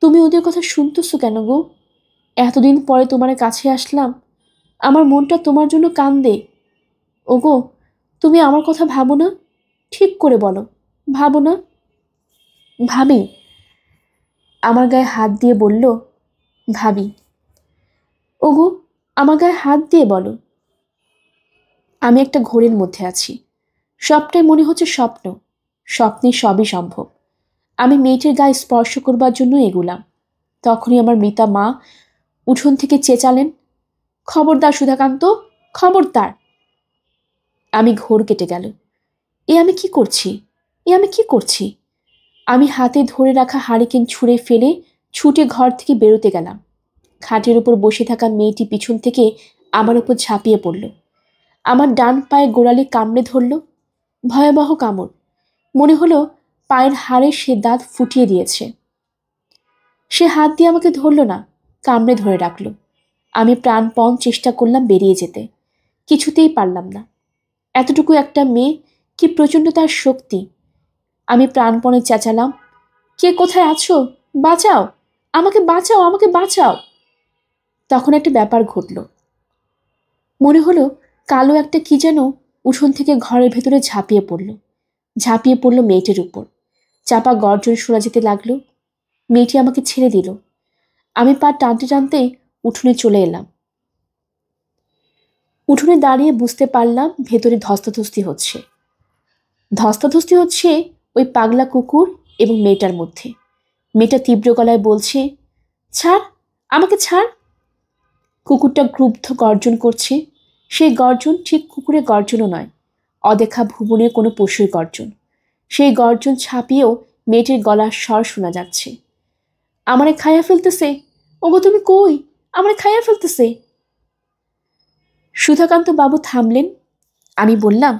তুমি ওদের কথা শুনতেছো কেন গো? এতদিন পরে তোমার কাছে আসলাম, আমার মনটা তোমার জন্য কান্দে। ওগো, তুমি আমার কথা ভাবো না? ঠিক করে বলো, ভাবো না? ভাবি। আমার গায়ে হাত দিয়ে বলল, ভাবি। ওগো, আমার গায়ে হাত দিয়ে বলো। আমি একটা ঘোরের মধ্যে আছি, সবটাই মনে হচ্ছে স্বপ্ন। স্বপ্নে সবই সম্ভব। আমি মেয়েটির গায়ে স্পর্শ করবার জন্য এগুলাম। তখনই আমার মৃতা মা উঠোন থেকে চেঁচালেন, খবরদার সুধাকান্ত, খবরদার। আমি ঘোর কেটে গেল। এ আমি কি করছি, এ আমি কি করছি? আমি হাতে ধরে রাখা হারিকেন ছুঁড়ে ফেলে ছুটে ঘর থেকে বেরোতে গেলাম। খাটের উপর বসে থাকা মেয়েটি পিছন থেকে আমার উপর ঝাঁপিয়ে পড়ল। আমার ডান পায়ে গোড়ালি কামড়ে ধরল। ভয়াবহ কামড়। মনে হলো পায়ের হাড়ে সে দাঁত ফুটিয়ে দিয়েছে। সে হাত দিয়ে আমাকে ধরল না, কামড়ে ধরে রাখল। আমি প্রাণপণ চেষ্টা করলাম বেরিয়ে যেতে, কিছুতেই পারলাম না। এতটুকু একটা মেয়ে, কি প্রচণ্ড তার শক্তি! আমি প্রাণপণে চেঁচালাম, কে কোথায় আছো? বাঁচাও, আমাকে বাঁচাও, আমাকে বাঁচাও। তখন একটা ব্যাপার ঘটল। মনে হলো কালো একটা কি যেন উঠোন থেকে ঘরের ভেতরে ঝাঁপিয়ে পড়ল মেয়েটির উপর। চাপা গর্জন শোনা যেতে লাগলো। মেয়েটি আমাকে ছেড়ে দিল। আমি পা টানতে টানতে উঠোনে চলে এলাম। উঠোনে দাঁড়িয়ে বুঝতে পারলাম ভেতরে ধস্তাধস্তি হচ্ছে। ধস্তাধস্তি হচ্ছে ওই পাগলা কুকুর এবং মেয়েটার মধ্যে। মেয়েটা তীব্র গলায় বলছে, ছাড়, আমাকে ছাড়। কুকুরটা ক্রুদ্ধ গর্জন করছে। সেই গর্জন ঠিক কুকুরের গর্জনও নয়, অদেখা ভুবনের কোনো পশুর গর্জন। সেই গর্জন ছাপিয়েও মেয়েটির গলার স্বর শোনা যাচ্ছে, আমারে খাইয়া ফেলতেছে, ওগো তুমি কই, আমারে খাইয়া ফেলতেছে। সুধাকান্ত বাবু থামলেন। আমি বললাম,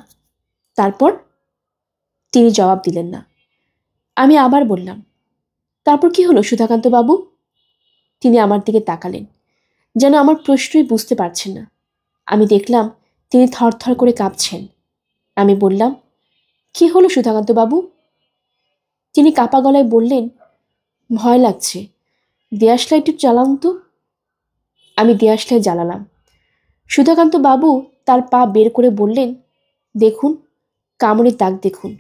তারপর? তিনি জবাব দিলেন না। আমি আবার বললাম, তারপর কি হলো সুধাকান্ত বাবু? তিনি আমার দিকে তাকালেন, যেন আমার প্রশ্নই বুঝতে পারছেন না। আমি দেখলাম তিনি থরথর করে কাঁপছেন। আমি বললাম, কি হলো সুধাকান্ত বাবু? তিনি কাপা গলায় বললেন, ভয় লাগছে, দেয়াশলাই একটু জ্বালান তো। আমি দেয়াশলাই জ্বালালাম। সুধাকান্ত বাবু তার পা বের করে বললেন, দেখুন, কামড়ের দাগ দেখুন।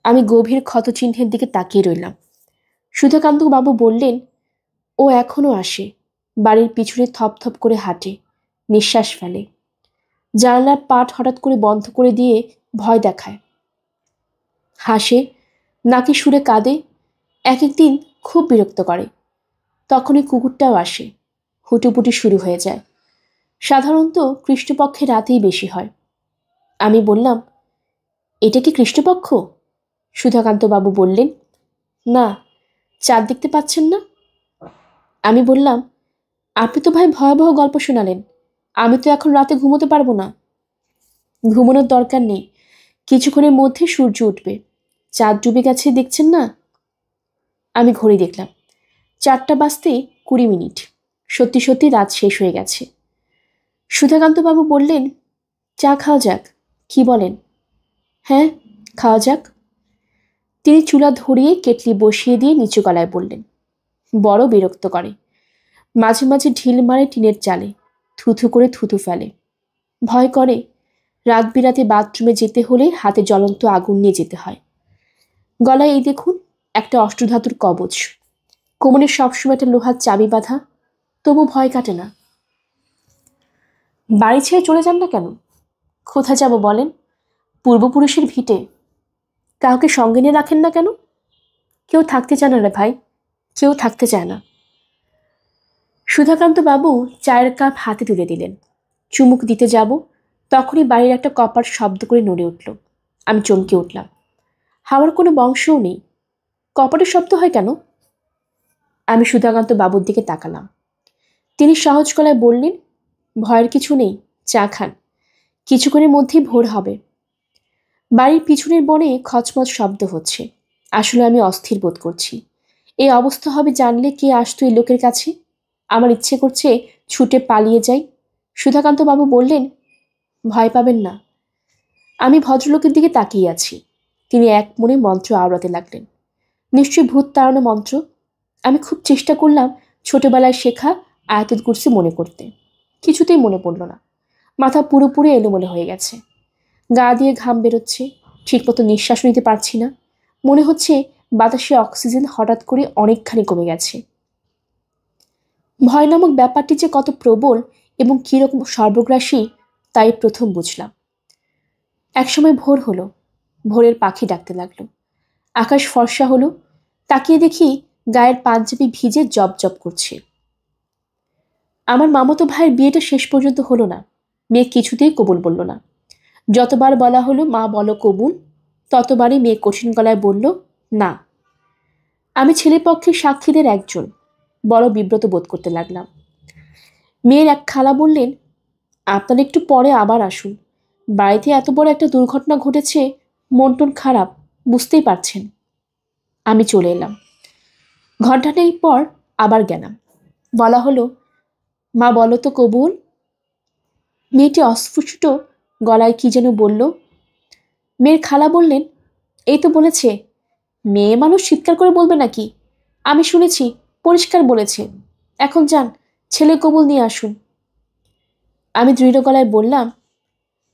আমি গভীর ক্ষতচিহ্নের দিকে তাকিয়ে রইলাম। সুধাকান্ত বাবু বললেন, ও এখনো আসে, বাড়ির পিছনে থপথপ করে হাঁটে, নিঃশ্বাস ফেলে, জানালার পাট হঠাৎ করে বন্ধ করে দিয়ে ভয় দেখায়, হাসে, নাকি সুরে কাঁদে, এক একদিন খুব বিরক্ত করে। তখনই কুকুরটাও আসে, হুটুপুটি শুরু হয়ে যায়। সাধারণত কৃষ্ণপক্ষে রাতেই বেশি হয়। আমি বললাম, এটা কি কৃষ্ণপক্ষ? সুধাকান্ত বাবু বললেন, না, চাঁদ দেখতে পাচ্ছেন না। আমি বললাম, আপনি তো ভাই ভয়াবহ গল্প শোনালেন, আমি তো এখন রাতে ঘুমোতে পারবো না। ঘুমানোর দরকার নেই, কিছুক্ষণের মধ্যে সূর্য উঠবে, চাঁদ ডুবে গেছে দেখছেন না। আমি ঘড়ি দেখলাম, 4টা বাজতে 20 মিনিট। সত্যি সত্যি রাত শেষ হয়ে গেছে। সুধাকান্ত বাবু বললেন, চা খাওয়া যাক, কি বলেন? হ্যাঁ, খাওয়া যাক। তিনি চুলা ধরিয়ে কেটলি বসিয়ে দিয়ে নিচু গলায় বললেন, বড় বিরক্ত করে, মাঝে মাঝে ঢিল মারে টিনের চালে, থুথু করে থুথু ফেলে। ভয় করে, রাত বিরাতে বাথরুমে যেতে হলে হাতে জ্বলন্ত আগুন নিয়ে যেতে হয়। গলায় এই দেখুন একটা অষ্টধাতুর কবচ, কোমরে সবসময় একটা লোহার চাবি বাঁধা, তবু ভয় কাটে না। বাড়ি ছেড়ে চলে যান না কেন? কোথায় যাব বলেন? পূর্বপুরুষের ভিটে। কাউকে সঙ্গে নিয়ে রাখেন না কেন? কেউ থাকতে চায় না রে ভাই, কেউ থাকতে চায় না। সুধাকান্ত বাবু চায়ের কাপ হাতে তুলে দিলেন। চুমুক দিতে যাব, তখনই বাড়ির একটা কপার শব্দ করে নড়ে উঠল। আমি চমকে উঠলাম। হাওয়ার কোনো বংশও নেই, কপাটের শব্দ হয় কেন? আমি সুধাকান্ত বাবুর দিকে তাকালাম। তিনি সহজ গলায় বললেন, ভয়ের কিছু নেই, চা খান, কিছুক্ষণের মধ্যেই ভোর হবে। বাড়ির পিছনের বনে খচমচ শব্দ হচ্ছে। আসলে আমি অস্থির বোধ করছি। এই অবস্থা হবে জানলে কে আসতো এই লোকের কাছে? আমার ইচ্ছে করছে ছুটে পালিয়ে যাই। সুধাকান্ত বাবু বললেন, ভয় পাবেন না। আমি ভদ্রলোকের দিকে তাকিয়ে আছি। তিনি এক মনে মন্ত্র আওড়াতে লাগলেন। নিশ্চয়ই ভূত তাড়ানো মন্ত্র। আমি খুব চেষ্টা করলাম ছোটবেলায় শেখা আয়াতুল কুরসি মনে করতে, কিছুতেই মনে পড়ল না। মাথা পুরোপুরি এলোমেলো হয়ে গেছে, গা দিয়ে ঘাম বেরোচ্ছে, ঠিকমতো নিঃশ্বাস নিতে পারছি না। মনে হচ্ছে বাতাসে অক্সিজেন হঠাৎ করে অনেকখানি কমে গেছে। ভয় নামক ব্যাপারটি যে কত প্রবল এবং কীরকম সর্বগ্রাসী তাই প্রথম বুঝলাম। একসময় ভোর হলো, ভোরের পাখি ডাকতে লাগলো। আকাশ ফর্সা হলো, তাকিয়ে দেখি গায়ের পাঞ্জাবি ভিজে জব জব করছে। আমার মামাতো ভাইয়ের বিয়েটা শেষ পর্যন্ত হলো না। মেয়ে কিছুতেই কবুল বলল না। যতবার বলা হলো মা বলো কবুল, ততবারই মেয়ে কঠিন গলায় বলল না। আমি ছেলেপক্ষের সাক্ষীদের একজন, বড় বিব্রত বোধ করতে লাগলাম। মেয়ের এক খালা বললেন, আপনারা একটু পরে আবার আসুন, বাড়িতে এত বড় একটা দুর্ঘটনা ঘটেছে, মন টন খারাপ, বুঝতেই পারছেন। আমি চলে এলাম। ঘণ্টাখানেক পর আবার গেলাম। বলা হলো, মা বলো তো কবুল। মেয়েটি অস্ফুট গলায় কি যেন বলল। মেয়ের খালা বললেন, এই তো বলেছে। মেয়ে মানুষ চিৎকার করে বলবে নাকি? আমি শুনেছি, পরিষ্কার বলেছে। এখন যান, ছেলে কবুল নিয়ে আসুন। আমি দৃঢ় গলায় বললাম,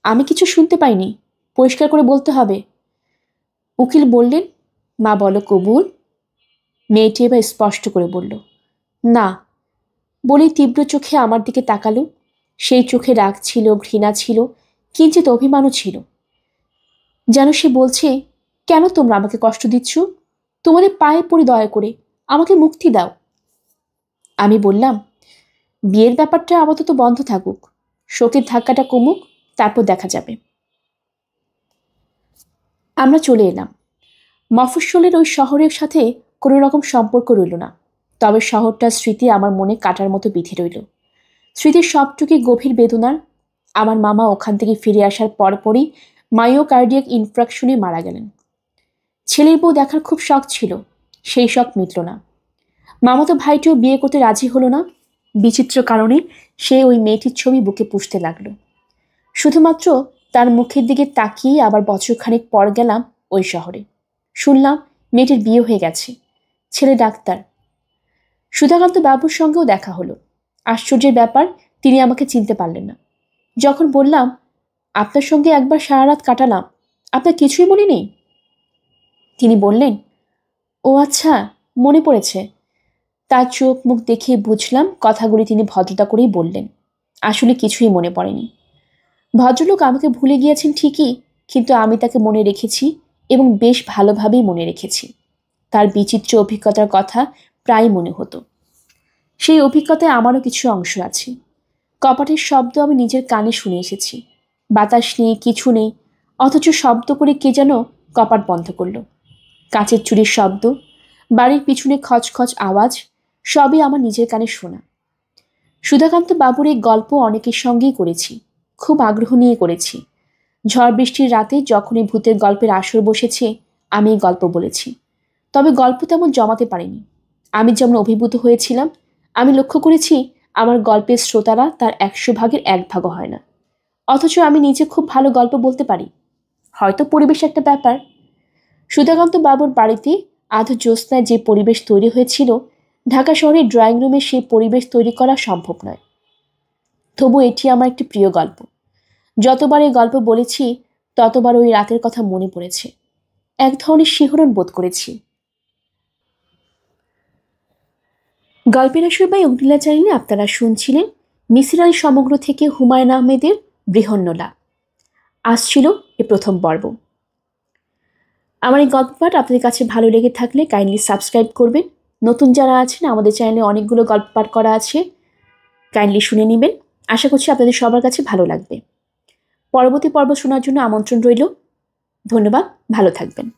আমি কিছু শুনতে পাইনি, পরিষ্কার করে বলতে হবে। উকিল বললেন, মা বলো কবুল। মেয়েটি এবার স্পষ্ট করে বলল, না। বলেই তীব্র চোখে আমার দিকে তাকালো। সেই চোখে রাগ ছিল, ঘৃণা ছিল, কিঞ্চিত অভিমানও ছিল। যেন সে বলছে, কেন তোমরা আমাকে কষ্ট দিচ্ছ? তোমাদের পায়ে পড়ি দয়া করে, আমাকে মুক্তি দাও। আমি বললাম, বিয়ের ব্যাপারটা আপাতত বন্ধ থাকুক, শোকের ধাক্কাটা কমুক, তারপর দেখা যাবে। আমরা চলে এলাম। মফস্বলের ওই শহরের সাথে কোনো রকম সম্পর্ক রইল না, তবে শহরটার স্মৃতি আমার মনে কাটার মতো বিঁধে রইল। স্মৃতির সবটুকুই গভীর বেদনার। আমার মামা ওখান থেকে ফিরে আসার পরপরই মায়োকার্ডিয়াক ইনফ্রাকশনে মারা গেলেন। ছেলের বউ দেখার খুব শখ ছিল, সেই শখ মিটল না। মামাতো ভাইটিও বিয়ে করতে রাজি হলো না। বিচিত্র কারণে সে ওই মেয়েটির ছবি বুকে পুষতে লাগলো। শুধুমাত্র তার মুখের দিকে তাকিয়ে আবার বছরখানেক পর গেলাম ওই শহরে। শুনলাম মেয়েটির বিয়ে হয়ে গেছে, ছেলে ডাক্তার। সুধাকান্ত বাবুর সঙ্গেও দেখা হলো। আশ্চর্যের ব্যাপার, তিনি আমাকে চিনতে পারলেন না। যখন বললাম, আপনার সঙ্গে একবার সারা রাত কাটালাম, আপনার কিছুই মনে নেই? তিনি বললেন, ও আচ্ছা, মনে পড়েছে। তার চোখ মুখ দেখে বুঝলাম কথাগুলি তিনি ভদ্রতা করেই বললেন। আসলে কিছুই মনে পড়েনি। ভদ্রলোক আমাকে ভুলে গিয়েছেন ঠিকই, কিন্তু আমি তাকে মনে রেখেছি এবং বেশ ভালোভাবেই মনে রেখেছি। তার বিচিত্র অভিজ্ঞতার কথা প্রায় মনে হতো। সেই অভিজ্ঞতায় আমারও কিছু অংশ আছে। কপাটের শব্দ আমি নিজের কানে শুনে এসেছি। বাতাস নেই, কিছু নেই, অথচ শব্দ করে কে যেন কপাট বন্ধ করল। কাঁচের চুরির শব্দ, বাড়ির পিছনে খচখচ আওয়াজ, সবই আমার নিজের কানে শোনা। সুধাকান্ত বাবুর এই গল্প অনেকের সঙ্গেই করেছি, খুব আগ্রহ নিয়ে করেছি। ঝড় বৃষ্টির রাতে যখন এই ভূতের গল্পের আসর বসেছে, আমি এই গল্প বলেছি। তবে গল্প তেমন জমাতে পারিনি। আমি যেমন অভিভূত হয়েছিলাম, আমি লক্ষ্য করেছি আমার গল্পের শ্রোতারা তার 100 ভাগের 1 ভাগও হয় না। অথচ আমি নিজে খুব ভালো গল্প বলতে পারি। হয়তো পরিবেশ একটা ব্যাপার। সুধাকান্ত বাবুর বাড়িতে আধ জ্যোৎস্নায় যে পরিবেশ তৈরি হয়েছিল, ঢাকা শহরের ড্রয়িং রুমে সেই পরিবেশ তৈরি করা সম্ভব নয়। তবু এটি আমার একটি প্রিয় গল্প। যতবার এই গল্প বলেছি, ততবার ওই রাতের কথা মনে পড়েছে। এক ধরনের শিহরণ বোধ করেছি। গল্পের আসর বাই অগ্নিলা চ্যানেলে আপনারা শুনছিলেন মিসির সমগ্র থেকে হুমায়ুন আহমেদের বৃহন্নলা। আসছিল এ প্রথম পর্ব। আমার এই গল্প পাঠ আপনাদের কাছে ভালো লেগে থাকলে কাইন্ডলি সাবস্ক্রাইব করবেন। নতুন যারা আছেন, আমাদের চ্যানেলে অনেকগুলো গল্প পাঠ করা আছে, কাইন্ডলি শুনে নেবেন। আশা করছি আপনাদের সবার কাছে ভালো লাগবে। পরবর্তী পর্ব শোনার জন্য আমন্ত্রণ রইল। ধন্যবাদ, ভালো থাকবেন।